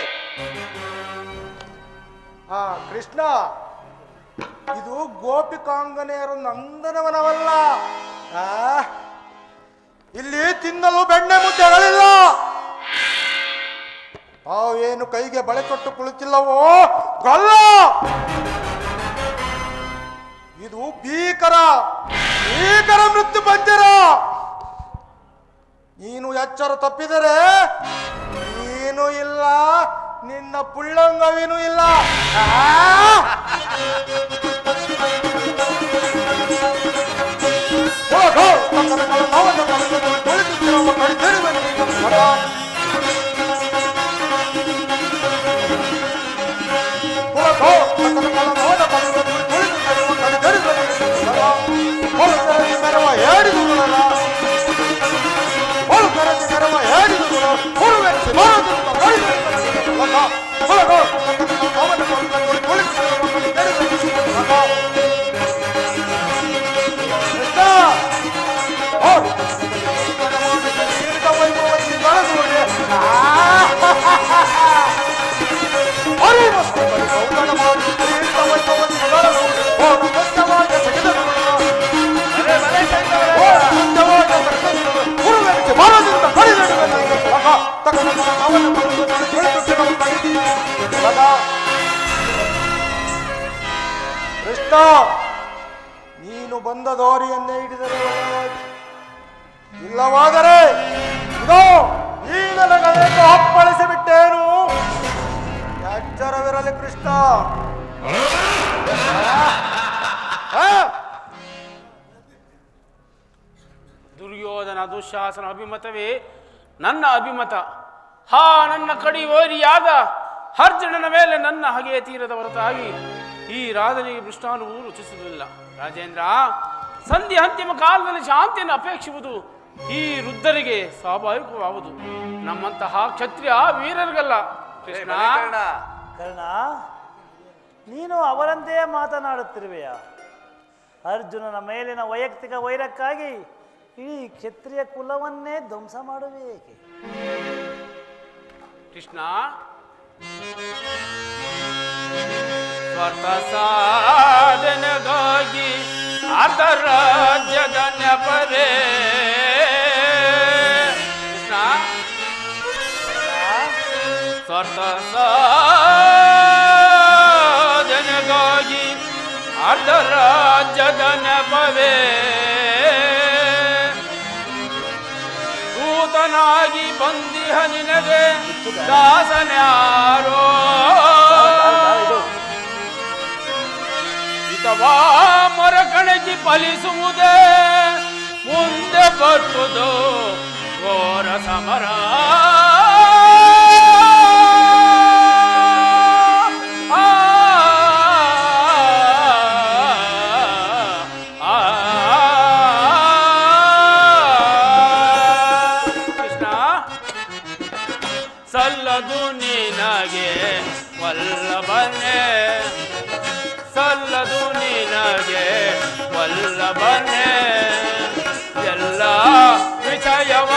ಕೃಷ್ಣ, ಇದು ಗೋಪಿಕಾಂಗನೆಯರು ನಂದನವನವಲ್ಲ. ಇಲ್ಲಿ ತಿನ್ನಲು ಬೆಣ್ಣೆ ಮುದ್ದೆಗಳಿಲ್ಲ. ತಾವೇನು ಕೈಗೆ ಬಳೆ ಕೊಟ್ಟು ಕುಳಿತಿಲ್ಲವೋ ಗಲ್ಲ. ಇದು ಭೀಕರ ಮೃತ್ಯು ಪಂಜರ. ನೀನು ಎಚ್ಚರ ತಪ್ಪಿದರೆ ನೀನು ಇಲ್ಲ, ನಿನ್ನ ಪುಳ್ಳಂಗವಿನೂ ಇಲ್ಲ. ಕೃಷ್ಣ, ನೀನು ಬಂದ ದಾರಿಯನ್ನೇ ಹಿಡಿದರೆ ಇಲ್ಲವಾದರೆ ಇದೋ ಈ ನನಗಳನ್ನು ಅಪ್ಪಳಿಸಿ ಬಿಟ್ಟೇನು. ಎಚ್ಚರವಿರಲಿ ಕೃಷ್ಣ. ದುರ್ಯೋಧನ ದುಶ್ಯಾಸನ ಅಭಿಮತವೇ ನನ್ನ ಅಭಿಮತ. ನನ್ನ ಕಡಿ ವೈರಿಯಾದ ಅರ್ಜುನನ ಮೇಲೆ ನನ್ನ ಹಗೆಯ ತೀರದ ಹೊರತಾಗಿ ಈ ರಾಧನಿಗೆ ಮೃಷ್ಟಾನವೂ ರುಚಿಸುವುದಿಲ್ಲ. ರಾಜೇಂದ್ರ, ಸಂಧಿ ಅಂತಿಮ ಕಾಲದಲ್ಲಿ ಶಾಂತಿಯನ್ನು ಅಪೇಕ್ಷಿಸುವುದು ಈ ವೃದ್ಧರಿಗೆ ಸ್ವಾಭಾವಿಕವಾಗುವುದು, ನಮ್ಮಂತಹ ಕ್ಷತ್ರಿಯ ವೀರರಿಗಲ್ಲ. ಕೃಷ್ಣ, ಕರ್ಣ, ನೀನು ಅವರಂತೆಯೇ ಮಾತನಾಡುತ್ತಿರುವೆಯ? ಅರ್ಜುನನ ಮೇಲಿನ ವೈಯಕ್ತಿಕ ವೈರಕ್ಕಾಗಿ ಇಡೀ ಕ್ಷತ್ರಿಯ ಕುಲವನ್ನೇ ಧ್ವಂಸ ಮಾಡುವೇಕೆ? ಕೃಷ್ಣ, ಸ್ವಾರ್ಥ ಸಾಧನೆಗಾಗಿ ಅರ್ಧ ರಾಜ್ಯದ ನೆಪರೇ. ಕೃಷ್ಣ, ಸ್ವಾರ್ಥ ಸಾಧನೆಗಾಗಿ ಅರ್ಧ ರಾಜ್ಯದ ನೆಪವೇ ದೂತನಾಗಿ ಬಂದಿಹ ನಿನಗೆ ದಾಸನ್ಯಾರೋ ಇತವಾ ಮರಕಣಗಿ ಫಲಿಸುವುದೇ ಮುಂದೆ ಬರ್ತುದು ಘೋರ ಸಮರ. ಸಲ್ಲದು ನಿನಗೆ ವಲ್ಲಭನೆ, ಸಲ್ಲದು ನಿನಗೆ ವಲ್ಲಭನೆ, ಎಲ್ಲ ವಿಷಯವ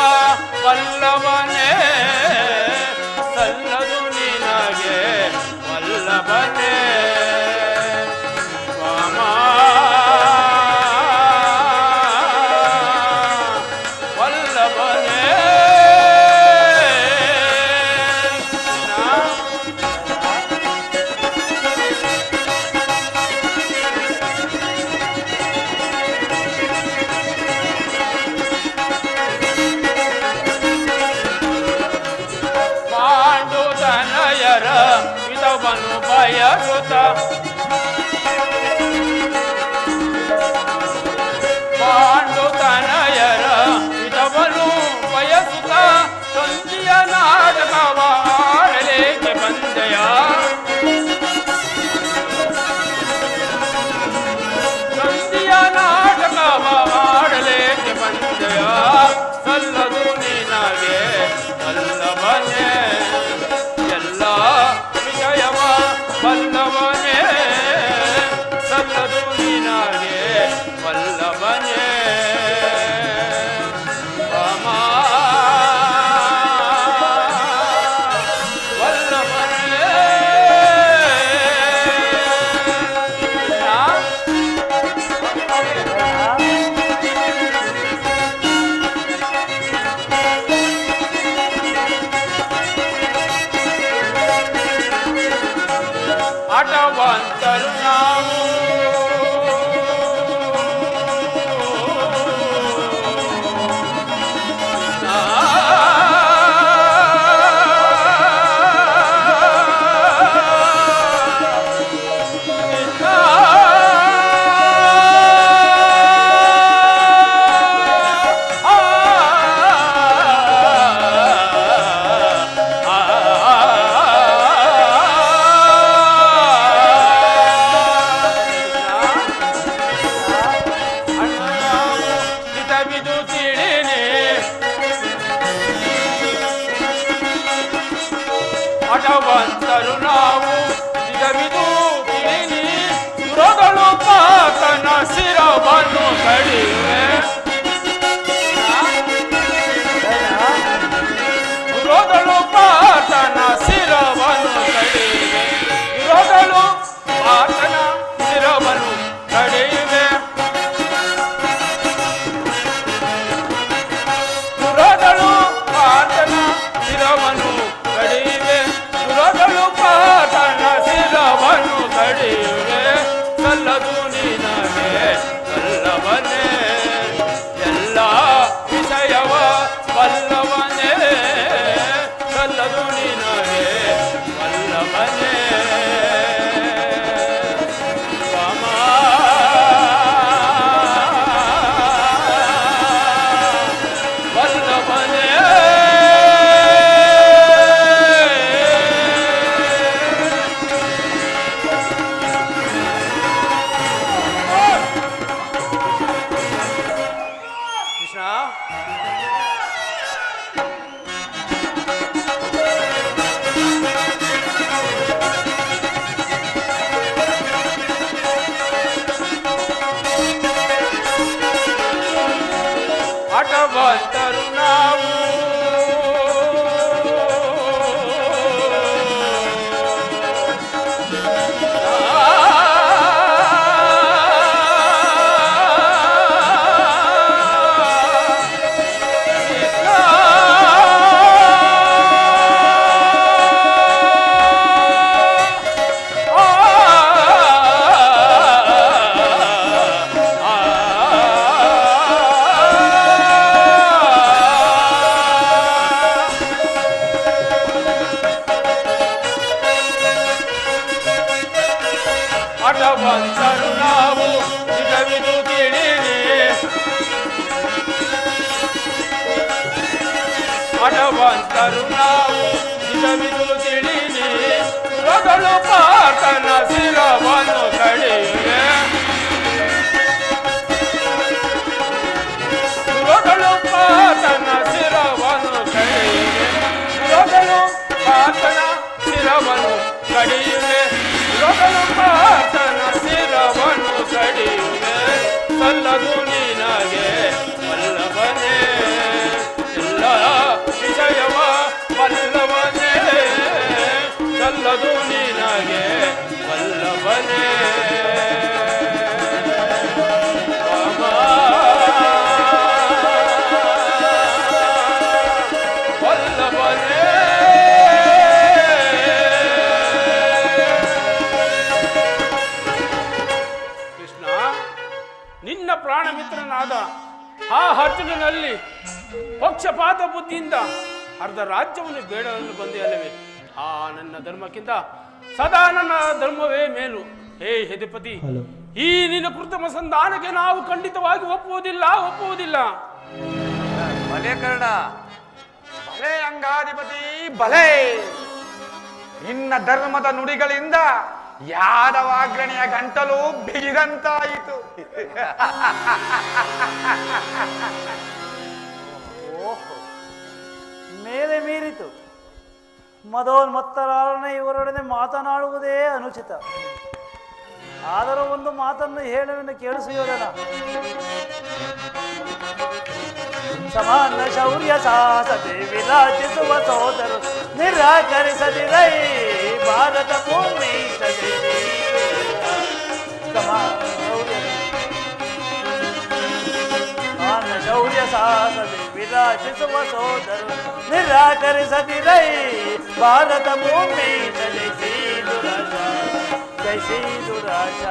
ವಲ್ಲಭನೆ, ಸಲ್ಲದು ನಿನಗೆ ವಲ್ಲಭನೆ. ವಾಮ ವಲ್ಲಭನೆ. ವಿಧವನು ಬಯಸುತ್ತ ಪಾಂಡುತನಯರ ವಿಧವನು ಬಯಸುತ್ತ ಸಂಧಿಯ ನಾಟಕವ ಆಡಲೇಕೆ ಬಂದೆಯ? ಸಂಧಿಯ ನಾಟಕವ ಆಡಲೇಕೆ ಬಂದೆಯ? ಸಲ್ಲದು ನಿನಗೆ ವಲ್ಲಭನೆ, ಎಲ್ಲ ವಿಷಯವ ವಲ್ಲಭನೆ, ಸಲ್ಲದು ನಿನಗೆ ವಲ್ಲಭನೆ. ವಾಮ ವಲ್ಲಭನೆ. ಆಟವಂತರು ನಾವು ಆಟವಂತರು ನಾವು ನಿಜವಿದು ತಿಳಿನಿ ದುರದಳು ಪಾತನ ಶಿರವನ್ನು ಕಡಿವೆ. ದುರದಳು ಪಾತನ ಶಿರವನ್ನು ಕಡಿವೆ, ದುರದಳು ಪಾತನ ಶಿರವನ್ನು ಕಡಿವೆ. ದುರದಳು ಪಾತನ ಶಿರವನ್ನು ಕಡಿವೆ, ದುರದಳು ಪಾತನ ಶಿರವನ್ನು ಕಡಿವೆ. ಸಲ್ಲದು ನಿನಗೆ ವಲ್ಲಭನೆ, ಹಠವಂತರು ನಾವು ನಿಜವಿದು ತಿಳಿರಿ ಹಠವಂತರು ನಾವು ನಿಜವಿದು ತಿಳಿರಿ ಸುರಗಳು ಪಾರ್ಥನ ಶಿರವನ್ನು ಕಡಿಯುವೆ ಸುರಗಳು ಪಾರ್ಥನ ಶಿರವನ್ನು ಕಡಿಯುವೆ ಸುರಗಳು ಪಾರ್ಥನ ಶಿರವನ್ನು ಕಡಿಯುವೆ ಸುರಗಳು ಪಾರ್ಥನ ಶಿರವನ್ನು ಕಡಿಯುವೆ ಸಲ್ಲದು ನಿನಗೆ ವಲ್ಲಭನೇ ಎಲ್ಲ ವಿಷಯವ ವಲ್ಲಭನೇ ಸಲ್ಲದು ನಿನಗೆ ವಲ್ಲಭನೇ ವಲ್ಲಭನೇ ಕೃಷ್ಣ ನಿನ್ನ ಪ್ರಾಣ ಮಿತ್ರನಾದ ಆ ಅರ್ಜುನನಲ್ಲಿ ಪಕ್ಷಪಾತ ಬುದ್ಧಿಯಿಂದ ಅರ್ಧ ರಾಜ್ಯವನ್ನು ಬೇಡಲು ಬಂದೆ ಅಲ್ಲವೇ ಆ ನನ್ನ ಧರ್ಮಕ್ಕಿಂತ ಸದಾ ನನ್ನ ಧರ್ಮವೇ ಮೇಲು. ಹೇ ಯದುಪತಿ, ಈ ನಿನ್ನ ಕೃತಮ ಸಂಧಾನಕ್ಕೆ ನಾವು ಖಂಡಿತವಾಗಿ ಒಪ್ಪುವುದಿಲ್ಲ. ಭಲೆ ಕರ್ಣ, ಭಲೆ ಅಂಗಾಧಿಪತಿ, ಭಲೆ. ನಿನ್ನ ಧರ್ಮದ ನುಡಿಗಳಿಂದ ಯಾದವಾಗ್ರಣಿಯ ಗಂಟಲು ಬಿಗಿದಂತಾಯಿತು. ಓಹೋ, ಮೇಲೆ ಮೀರಿತು. ಮದೋನ್ಮತ್ತರಾರನೇ ಇವರೊಡನೆ ಮಾತನಾಡುವುದೇ ಅನುಚಿತ. ಆದರೂ ಒಂದು ಮಾತನ್ನು ಹೇಳುವೆನು ಕೇಳಿಸುವುದನ. ಸಮಾನ ಶೌರ್ಯ ಸಾಹಸತೆ ವಿರಾಜಿಸುವ ಸೋದರು ನಿರಾಕರಿಸದಿರೈ ಭಾರತ ಭೂಮಿ ಸಮಾನ ಶೌರ್ಯ ಸಾಹಸತೆ ವಿರಾಜಿಸುವ ಸೋದರು ನಿರಾಕರಿಸದಿರೈ ಭಾರತ ಭೂಮಿ ಜಯಿಸಿ ದುರಾಶ ಜಯಿಸಿ ದುರಾಶ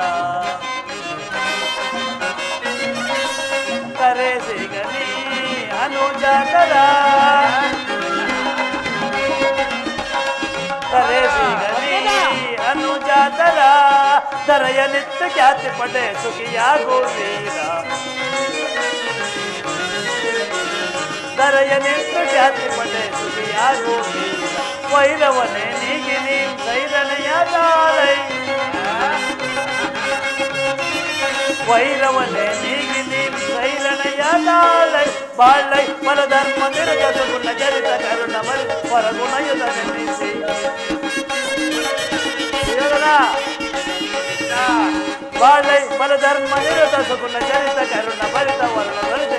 ಕರೆ ಸಿಗನಿ ಅನುಜಾತರ ಕರೆ ಸಿಗನಿ ಅನುಜಾತರ ದರೆಯ ನಿತ್ಯ ಖ್ಯಾತಿ ಪಡೆ ಸುಖಿಯಾಗೋ ವೀರ ದರೆಯ ನಿತ್ಯ ಖ್ಯಾತಿ ಪಡೆ ಸುಖಿಯಾಗೋ ವೀರ ವೈರವನೇ ನೀಗಿ ನೀ ಸೈರನೆಯ ತಾಳೈ ವೈರವನೇ ನೀಗಿ ನೀ ಸೈರನೆಯ ತಾಳೈ ಬಾಳೈ ಪರಧರ್ಮ ನಿರಗದ ಗುಣ ಚರಿತ ಕರುಣ ಮರಿ ಪರಗುಣಯುತ ನೆನೆಸಿ ಬಾಳೈ ಪರಧರ್ಮ ನಿರತ ಸುಗುಣ ಚರಿತ ಕರುಣ ಭರಿತ ವರ್ಣ ಭರಿತ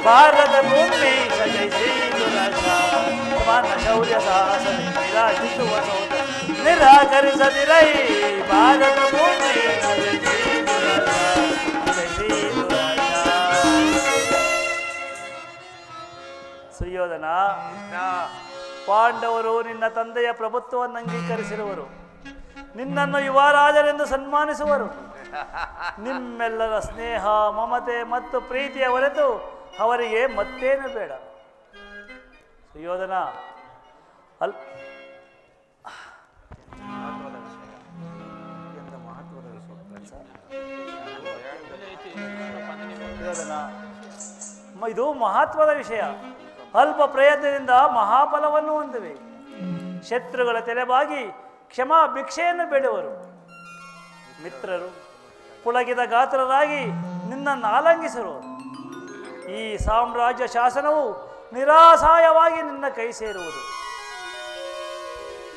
ಭಾರತ ಭೂಮಿ ಸಜಯಿಸಿ ದುರಾಶ ಸಮಾನ ಶೌರ್ಯ ಸಾಹಸ ವಿರಾಜಿಸುವ ಸೋದ ನಿರಾಕರಿಸದಿರೈ ಭಾರತ ಭೂಮಿ ಸಜಯಿಸಿ ದುರಾಶ ಜಯಿಸಿ ದುರಾಶ. ಸುಯೋಧನ, ಪಾಂಡವರು ನಿನ್ನ ತಂದೆಯ ಪ್ರಭುತ್ವವನ್ನು ಅಂಗೀಕರಿಸಿರುವರು. ನಿನ್ನನ್ನು ಯುವರಾಜರೆಂದು ಸನ್ಮಾನಿಸುವರು. ನಿಮ್ಮೆಲ್ಲರ ಸ್ನೇಹ, ಮಮತೆ ಮತ್ತು ಪ್ರೀತಿಯ ಹೊರತು ಅವರಿಗೆ ಮತ್ತೇನು ಬೇಡ. ಸುಯೋಧನ, ಇದು ಮಹತ್ವದ ವಿಷಯ. ಅಲ್ಪ ಪ್ರಯತ್ನದಿಂದ ಮಹಾಫಲವನ್ನು ಹೊಂದಿವೆ. ಶತ್ರುಗಳ ತಲೆಬಾಗಿ ಕ್ಷಮಾ ಭಿಕ್ಷೆಯನ್ನು ಬೇಡುವರು. ಮಿತ್ರರು ಪುಳಗಿದ ಗಾತ್ರರಾಗಿ ನಿನ್ನನ್ನು ಆಲಂಗಿಸುವರು. ಈ ಸಾಮ್ರಾಜ್ಯ ಶಾಸನವು ನಿರಾಸಾಯವಾಗಿ ನಿನ್ನ ಕೈ ಸೇರುವುದು.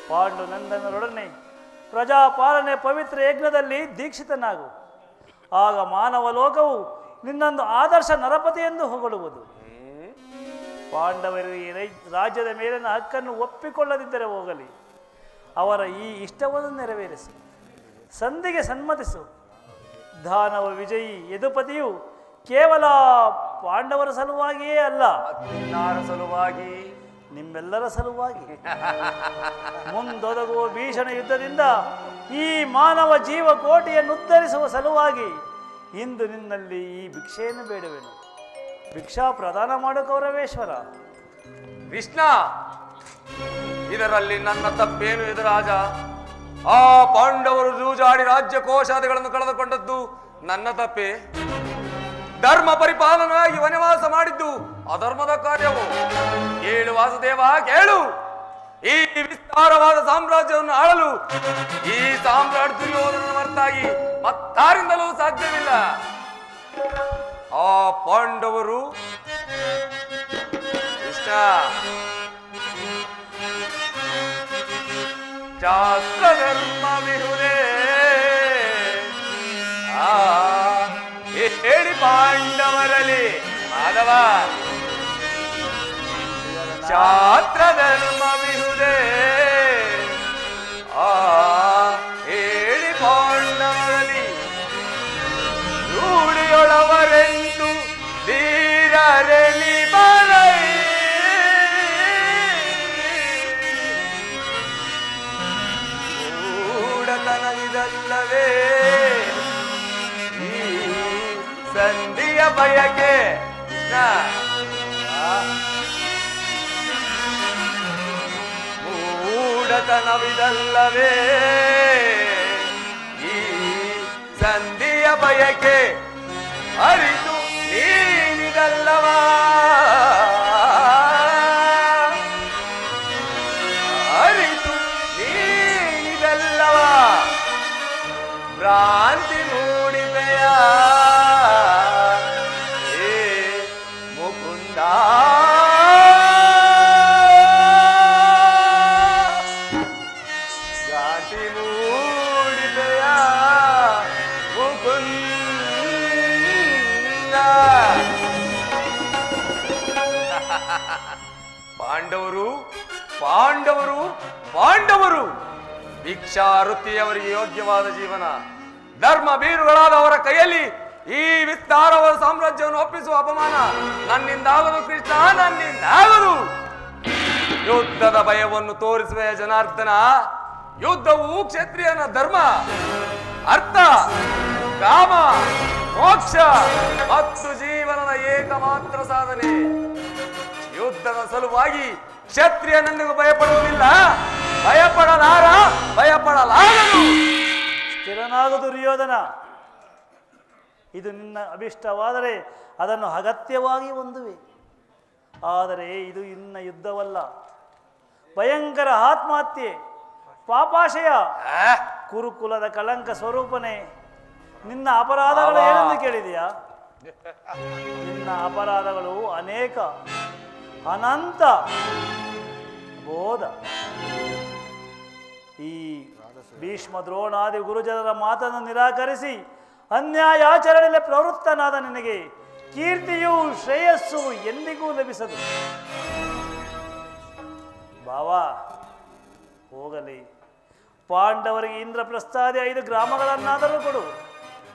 ಪಾಂಡುನಂದನರೊಡನೆ ಪ್ರಜಾಪಾಲನೆ ಪವಿತ್ರ ಯಜ್ಞದಲ್ಲಿ ದೀಕ್ಷಿತನಾಗು. ಆಗ ಮಾನವ ಲೋಕವು ನಿನ್ನೊಂದು ಆದರ್ಶ ನರಪತಿ ಎಂದು ಹೊಗಳುವುದು. ಪಾಂಡವರಿಗೆ ರಾಜ್ಯದ ಮೇಲಿನ ಹಕ್ಕನ್ನು ಒಪ್ಪಿಕೊಳ್ಳದಿದ್ದರೆ ಹೋಗಲಿ, ಅವರ ಈ ಇಷ್ಟವನ್ನು ನೆರವೇರಿಸು. ಸಂಧಿಗೆ ಸಮ್ಮತಿಸು. ದಾನವ ವಿಜಯಿ ಯದುಪತಿಯು ಕೇವಲ ಪಾಂಡವರ ಸಲುವಾಗಿಯೇ ಅಲ್ಲ, ಸಲುವಾಗಿ, ನಿಮ್ಮೆಲ್ಲರ ಸಲುವಾಗಿ, ಮುಂದೊದಗುವ ಭೀಷಣ ಯುದ್ಧದಿಂದ ಈ ಮಾನವ ಜೀವಕೋಟಿಯನ್ನು ಉದ್ಧರಿಸುವ ಸಲುವಾಗಿ ಇಂದು ನಿನ್ನಲ್ಲಿ ಈ ಭಿಕ್ಷೆಯನ್ನು ಬೇಡುವೆನು. ಭಿಕ್ಷಾ ಪ್ರದಾನ ಮಾಡು ಕೌರವೇಶ್ವರ. ಕೃಷ್ಣ, ಇದರಲ್ಲಿ ನನ್ನ ತಪ್ಪೇನು ಎದುರಾಜ? ಆ ಪಾಂಡವರು ಜೂಜಾಡಿ ರಾಜ್ಯ ಕೋಶಾದಿಗಳನ್ನು ಕಳೆದುಕೊಂಡದ್ದು ನನ್ನ ತಪ್ಪೆ. ಧರ್ಮ ಪರಿಪಾಲನಾಗಿ ವನವಾಸ ಮಾಡಿದ್ದು ಅಧರ್ಮದ ಕಾರ್ಯವು. ಕೇಳು ವಾಸುದೇವ, ಕೇಳು. ಈ ವಿಸ್ತಾರವಾದ ಸಾಮ್ರಾಜ್ಯವನ್ನು ಆಳಲು ಈ ಸಾಮ್ರಾಟ್ ದುರ್ಯೋಧನನ ಹೊರತಾಗಿ ಮತ್ತಾರಿಂದಲೂ ಸಾಧ್ಯವಿಲ್ಲ. ಆ ಪಾಂಡವರು ಕೃಷ್ಣ ಶಾಸ್ತ್ರ ಧರ್ಮವಿರುವುದೇ ಹೇಳಿ ಪಾಂಡವರಲ್ಲಿ ಮಾಧವ. ಶಾಸ್ತ್ರ ಧರ್ಮವಿರುವುದೇ ಹೇಳಿ ಪಾಂಡವರಲ್ಲಿ ರೂಢಿಯೊಳವರೆಂದು ಧೀರರೆಲಿ ಬರೈ ಕೂಡತನವಿದಲ್ಲವೇ ಈ ಸಂಧಿಯ ಬಯಕೆ. ಮೂಢತನವಿದಲ್ಲವೇ ಈ ಸಂಧಿಯ ಬಯಕೆ ಅರಿತು ನೀನಿದಲ್ಲವ ಅರಿತು ನೀನಿದಲ್ಲವ ಭ್ರಾಂತಿ ಮೂಡಿದೆಯ ಏ ಮುಕುಂದ. ಭ್ರಾಂತಿ ಮೂಡಿದೆಯ ಮುಕುಂದ. ಪಾಂಡವರು ಪಾಂಡವರು ಪಾಂಡವರು ಭಿಕ್ಷಾವೃತ್ತಿಯವರಿಗೆ ಯೋಗ್ಯವಾದ ಜೀವನ. ಧರ್ಮ ಬೀರುಗಳಾದ ಅವರ ಕೈಯಲ್ಲಿ ಈ ವಿಸ್ತಾರವಾದ ಸಾಮ್ರಾಜ್ಯವನ್ನು ಒಪ್ಪಿಸುವ ಅಪಮಾನ ನನ್ನಿಂದಾಗದು ಕೃಷ್ಣ, ನನ್ನಿಂದಾಗದು. ಯುದ್ಧದ ಭಯವನ್ನು ತೋರಿಸುವ ಜನಾರ್ದನ. ಯುದ್ಧವು ಕ್ಷತ್ರಿಯನ ಧರ್ಮ, ಅರ್ಥ, ಕಾಮ, ಮೋಕ್ಷ ಮತ್ತು ಜೀವನದ ಏಕಮಾತ್ರ ಸಾಧನೆ. ಯುದ್ಧದ ಸಲುವಾಗಿ ಕ್ಷತ್ರಿಯನೆಂದಿಗೂ ಭಯಪಡುವುದಿಲ್ಲ, ಭಯಪಡಲಾರ, ಭಯಪಡಲಾಗದು. ಸ್ಥಿರನಾಗು ದುರ್ಯೋಧನ. ಇದು ನಿನ್ನ ಅಭಿಷ್ಟವಾದರೆ ಅದನ್ನು ಅಗತ್ಯವಾಗಿ ಹೊಂದುವೆ. ಆದರೆ ಇದು ಇನ್ನ ಯುದ್ಧವಲ್ಲ, ಭಯಂಕರ ಆತ್ಮಹತ್ಯೆ, ಪಾಪಾಶಯ, ಕುರುಕುಲದ ಕಳಂಕ ಸ್ವರೂಪನೇ. ನಿನ್ನ ಅಪರಾಧಗಳು ಏನೆಂದು ಕೇಳಿದೆಯಾ? ನಿನ್ನ ಅಪರಾಧಗಳು ಅನೇಕ, ಅನಂತ, ಬೋಧ. ಈ ಭೀಷ್ಮ ದ್ರೋಣಾದಿ ಗುರುಜನರ ಮಾತನ್ನು ನಿರಾಕರಿಸಿ ಅನ್ಯಾಯಾಚರಣೆಯಲ್ಲಿ ಪ್ರವೃತ್ತನಾದ ನಿನಗೆ ಕೀರ್ತಿಯು ಶ್ರೇಯಸ್ಸು ಎಂದಿಗೂ ಲಭಿಸದು. ಬಾವಾ, ಹೋಗಲಿ. ಪಾಂಡವರಿಗೆ ಇಂದ್ರಪ್ರಸ್ಥಾದಿ 5 ಗ್ರಾಮಗಳನ್ನಾದರೂ ಕೊಡು,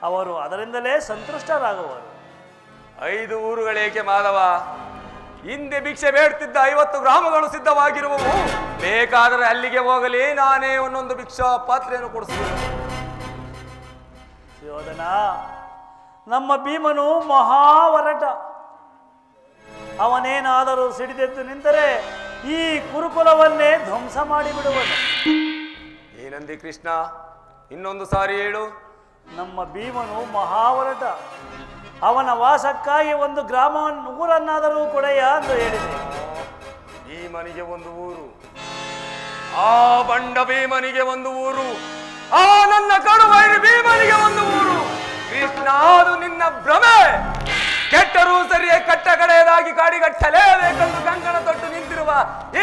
ಅವರು ಅದರಿಂದಲೇ ಸಂತುಷ್ಟರಾಗುವರು. 5 ಊರುಗಳೇಕೆ ಮಾಧವ? ಹಿಂದೆ ಭಿಕ್ಷೆ ಬೇಡುತ್ತಿದ್ದ 50 ಗ್ರಾಮಗಳು ಸಿದ್ಧವಾಗಿರುವವು. ಬೇಕಾದರೆ ಅಲ್ಲಿಗೆ ಹೋಗಲಿ, ನಾನೇ ಒಂದೊಂದು ಭಿಕ್ಷಾ ಪಾತ್ರೆಯನ್ನು ಕೊಡಿಸುತ್ತೇನೆ. ಯೋಧನ, ನಮ್ಮ ಭೀಮನು ಮಹಾವರಟ. ಅವನೇನಾದರೂ ಸಿಡಿದೆದ್ದು ನಿಂತರೆ ಈ ಕುರುಕುಲವನ್ನೇ ಧ್ವಂಸ ಮಾಡಿಬಿಡುವನು. ಏನಂದಿ ಕೃಷ್ಣ? ಇನ್ನೊಂದು ಸಾರಿ ಹೇಳು. ನಮ್ಮ ಭೀಮನು ಮಹಾವರಟ. ಅವನ ವಾಸಕ್ಕಾಗಿ ಒಂದು ಗ್ರಾಮವನ್ನು ಊರನ್ನಾದರೂ ಕೊಡೆಯ ಎಂದು ಹೇಳಿದೆ. ಭೀಮನಿಗೆ ಒಂದು ಊರು, ಆ ಬಂಡ ಭೀಮನಿಗೆ ಒಂದು ಊರು, ಆ ನನ್ನ ಕಡುವೈರಿ ಭೀಮನಿಗೆ ಒಂದು ಊರು. ಕೃಷ್ಣ, ಅದು ನಿನ್ನ ಭ್ರಮೆ. ಕೆಟ್ಟರೂ ಸರಿಯೇ ಕಟ್ಟ ಕಡೆಯದಾಗಿ ಕಾಡಿಗಟ್ಟಲೇಬೇಕೆಂದು ಕಂಕಣ ತೊಟ್ಟು ನಿಂತಿರುವ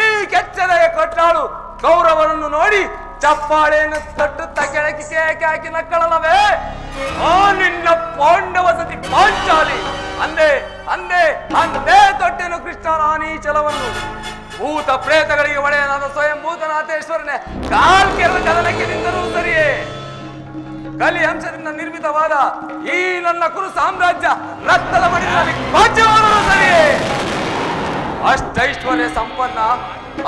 ಈ ಕೆಚ್ಚದೆಯ ಕೊಟ್ಟಾಳು ಕೌರವರನ್ನು ನೋಡಿ ಚಪ್ಪಾಳೆಯನ್ನು ತಟ್ಟುತ್ತ ಕೆಳಕ್ಕೆ ಕೇಕೆ ಹಾಕಿ ನಕ್ಕಳಲ್ಲವೇ? ಆ ನಿನ್ನ ಪಾಂಡವ ಸತಿ ಪಾಂಚಾಲಿ. ಅಂದೇ ಅಂದೇ ಅಂದೇ ತೊಟ್ಟೆನು ಕೃಷ್ಣ ನಾನೀ ಛಲವನ್ನು. ಭೂತ ಪ್ರೇತಗಳಿಗೆ ಒಡೆಯನಾದ ಸ್ವಯಂ ಭೂತನಾಥೇಶ್ವರನೇ ಕಾಲ್ ಕೆರೆದ ಕದನಕ್ಕೆ ನಿಂತರೂ ಸರಿಯೇ. ಕಲಿ ಅಂಶದಿಂದ ನಿರ್ಮಿತವಾದ ಈ ನನ್ನ ಕುರು ಸಾಮ್ರಾಜ್ಯ ರಕ್ತದ ಮಡಿನಲ್ಲಿ ರಾಜ್ಯವಾದರೂ ಸರಿಯೇ. ಅಷ್ಟೈಶ್ವರ್ಯ ಸಂಪನ್ನ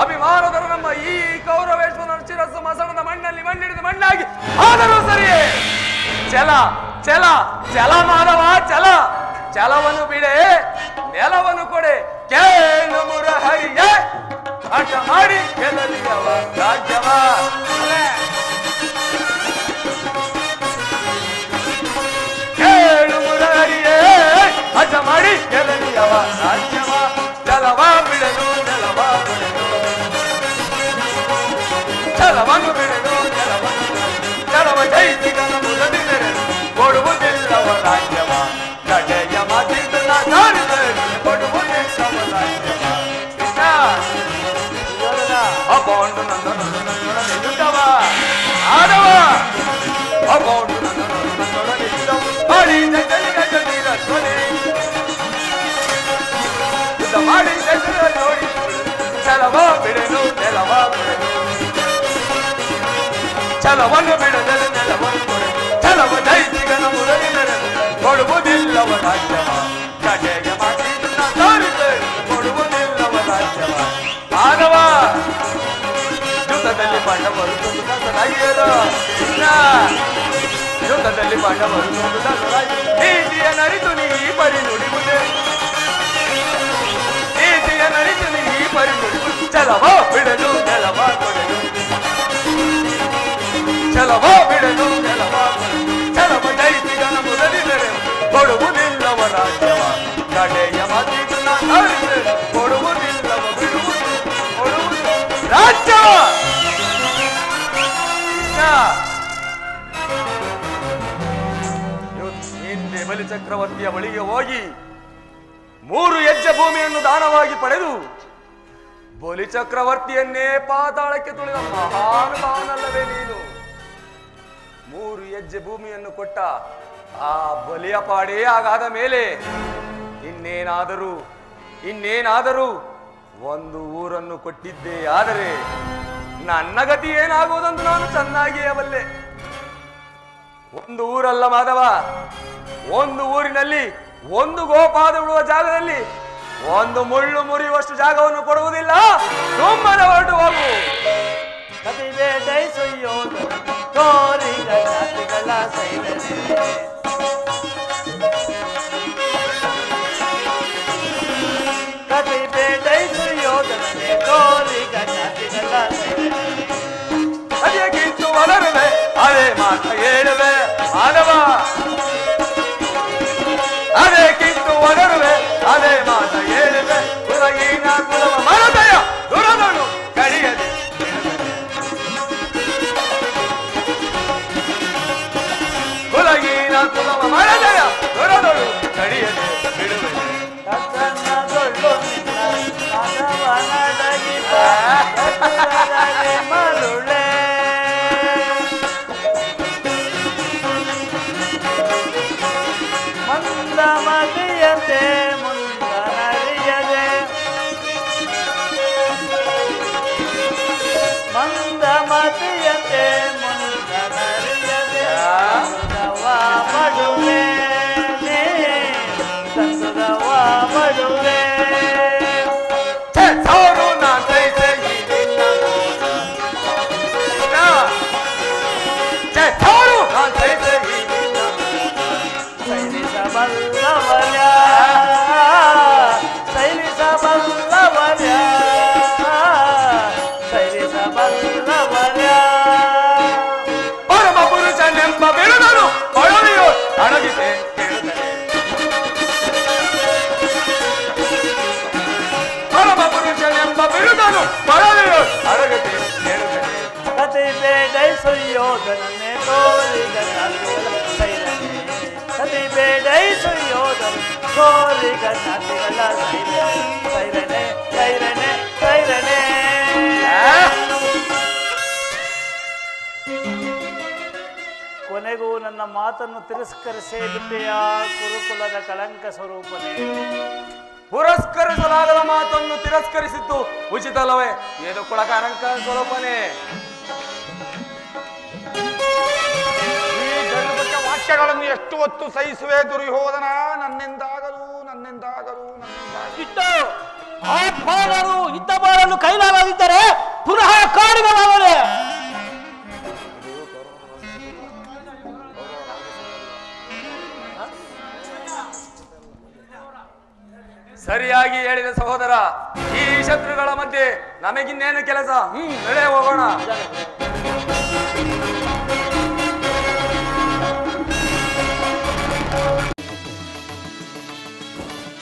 ಅಭಿಮಾನದರ ನಮ್ಮ ಈ ಕೌರವೇಶ್ವರನ ಶಿರಸ್ಸು ಮಸಣದ ಮಣ್ಣಲ್ಲಿ ಮಣ್ಣಿಡಿದು ಮಣ್ಣಾಗಿ ಆದರೂ ಸರಿಯೇ. ಛಲ ಛಲ ಛಲ ಮಾಧವ, ಛಲ. ಛಲವನ್ನು ಬಿಡೆ, ನೆಲವನ್ನು ಕೊಡೆ. ಕೇಳು ಮುರಹರಿಯೇ, ಹಠ ಮಾಡಿ ಗೆಲ್ಲಲಿಯವ ರಾಜ್ಯವ. ಛಲವನ್ನು ಬಿಡಲು ಛಲವ ಜಯಿಸಿದನ ಮುದದಿ ಮೆರೆದು ಕೊಡುವುದಿಲ್ಲವ ರಾಜ್ಯವ ಕಡೆಯ ಮಾತಿನ ಸಾರಿದರು ಕೊಡುವುದಿಲ್ಲವ ರಾಜ್ಯವ ಕೃಷ್ಣ ಅಬೌಂಡು ನನ್ನೊಡನಿದ್ದವ ಆದವ ಅಬೌಂಡು ನನ್ನೊಡನಿದ್ದವ ಮಾಡಿ ಜಗಲಿಗ ಸೊನೆ ಮಾಡಿ ನೋಡಿ ಛಲವ ಬಿಡಲು ನೆಲವ ಬಿಡಲು ಛಲವನ್ನು ಬಿಡದಲು ನೆಲವನ್ನು ಕೊಡಲು ಛಲವ ಜಯಿಸಿಗನ ಮುರಳಿ ಮೆರೆದು ಕೊಡುವುದಿಲ್ಲವ ರಾಜ್ಯವ ಕಡೆಯ ಮಾತಿನ ಸಾರಿದರು ಕೊಡುವುದಿಲ್ಲವ ರಾಜ್ಯವ ಆದವ ಯುದ್ಧದಲ್ಲಿ ಪಾಂಡವರು ಒಂದು ದಾಸರಾಗಿಯದ ಯುದ್ಧದಲ್ಲಿ ಪಾಂಡವರು ಒಂದು ದಾಸರಾಗಿ ನೀತಿಯ ನರಿತು ನೀ ಪರಿ ನುಡಿಯುವುದೇ ನೀತಿಯ ನರಿತು ನೀ ಪರಿ ನುಡಿಯುವುದು ಛಲವ ಬಿಡಲು ನೆಲವ ಕೊಡಲು ಛಲವ ಬಿಡಲು ನೆಲವ ಕೊಡಲು ಛಲವ ಜಯಿಸಿದನ ಮುರಳಿ ಮೆರೆದು ಕೊಡುವುದಿಲ್ಲವ ರಾಜ್ಯವ ಕಡೆಯ ಮಾತಿನ ಸಾರಿದರು ಕೊಡುವುದಿಲ್ಲವ ಬಿಡುವುದು ಕೊಡುವುದು ರಾಜ್ಯವ ಹಿಂದೆ ಬಲಿ ಚಕ್ರವರ್ತಿಯ ಬಳಿಗೆ ಹೋಗಿ 3 ಹೆಜ್ಜೆ ಭೂಮಿಯನ್ನು ದಾನವಾಗಿ ಪಡೆದು ಬಲಿ ಚಕ್ರವರ್ತಿಯನ್ನೇ ಪಾತಾಳಕ್ಕೆ ತುಳಿದ ಮಹಾನುಭಾವನಲ್ಲವೇ ನೀನು. 3 ಹೆಜ್ಜೆ ಭೂಮಿಯನ್ನು ಕೊಟ್ಟ ಆ ಬಲಿಯ ಪಾಡೇ ಆಗಾದ ಮೇಲೆ ಇನ್ನೇನಾದರೂ ಒಂದು ಊರನ್ನು ಕೊಟ್ಟಿದ್ದೇ ಆದರೆ ನನ್ನ ಗತಿ ಏನಾಗುವುದಂತ ನಾನು ಚೆನ್ನಾಗಿಯೇ ಬಲ್ಲೆ. ಒಂದು ಊರಲ್ಲ ಮಾಧವ, ಒಂದು ಊರಿನಲ್ಲಿ ಒಂದು ಗೋಪಾದ ಬಿಡುವ ಜಾಗದಲ್ಲಿ ಒಂದು ಮುಳ್ಳು ಮುರಿಯುವಷ್ಟು ಜಾಗವನ್ನು ಕೊಡುವುದಿಲ್ಲ. ಸುಮ್ಮನೆ ಹೊರಟು ಹೋಗು. ಅದಕ್ಕಿಂತು ಒಲರುವೆ ಅದೇ ಮಾತ ಹೇಳುವೆ ಮಾನವ, ಅದಕ್ಕಿಂತು ಒಲರುವೆ ಅದೇ ಮಾತ ಹೇಳುವೆ. ಕುಲಗೀನ ಕುಲವ ಮರದಯ ದುರದಳು ಕಡಿಯದೆ ಕುಲಗೀನ ಕುಲವ ಮರದಯ ದುರದಳು ಕಡಿಯದೆ ಬಿಡುವೆ. ಮರುಳೆ ಮಂದ ಮದಿಯಂತೆ ಮುಂದರಿಯದೆ ಮಂದ ಮದಿಯಂತೆ ಮುಂದರಿಯದೆ ಮಡುವೆ ತಂದುದವ ಮಡುವೆ ಅವರು ನಾಟೈತೆ ಅವರು ನಾಟೈತೆ ಸೈನಿಸಬಲ್ಲವರ್ಯ ಸೈನಿಸಬಲ್ಲವರ್ಯ ಸೈನಿಸಬಲ್ಲವರ್ಯ ಪರಮ ಪುರುಷನೆಂಬ ಬಿರುದನು ಪೊಳಲಿಯು ಅಡಗಿದೆ ಪರಮ ಪುರುಷನೆಂಬ ಬಿರುದನು ಪೊಳಲಿಯು ಅಡಗದೆ ಕತೆ ಬೇಡೈ ಸುಯೋಧನನ್ನೇ ತೋರಿದ ಸೈರನೆ ಕತೆ ಬೇಡೈ ಸುಯೋಧನ ತೋರಿಗ ನಾಟಿಗಳ ಸೈರನೆ ಸೈರನೆ ಸೈರನೆ. ಕೊನೆಗೂ ನನ್ನ ಮಾತನ್ನು ತಿರಸ್ಕರಿಸೇ ಬಿಟ್ಟೆಯಾ ಕುರುಕುಲದ ಕಳಂಕ ಸ್ವರೂಪನೇ? ಪುರಸ್ಕರಿಸಲಾಗದ ಮಾತನ್ನು ತಿರಸ್ಕರಿಸಿದ್ದು ಉಚಿತಲ್ಲವೇ? ಏದು ಕುಳಕರಂಕ ಸ್ವರೂಪನೇ. ಈ ಗರ್ಭಕ ವಾಕ್ಯಗಳನ್ನು ಎಷ್ಟು ಹೊತ್ತು ಸಹಿಸುವೆ ದುರ್ಯೋಧನ? ನನ್ನಿಂದಾಗಲು ನನ್ನಿಂದಾಗಲು ಇಷ್ಟು ಆತ್ಮಾನರು ಇದ್ದ ಬಾಳನ್ನು ಕೈಲಾಗದಿದ್ದರೆ ಪುನಃ ಕಾಡುಗಳಾಗಲೇ. ಸರಿಯಾಗಿ ಹೇಳಿದ ಸಹೋದರ. ಈ ಶತ್ರುಗಳ ಮಧ್ಯೆ ನಮಗಿನ್ನೇನು ಕೆಲಸ? ನಡೆ ಹೋಗೋಣ.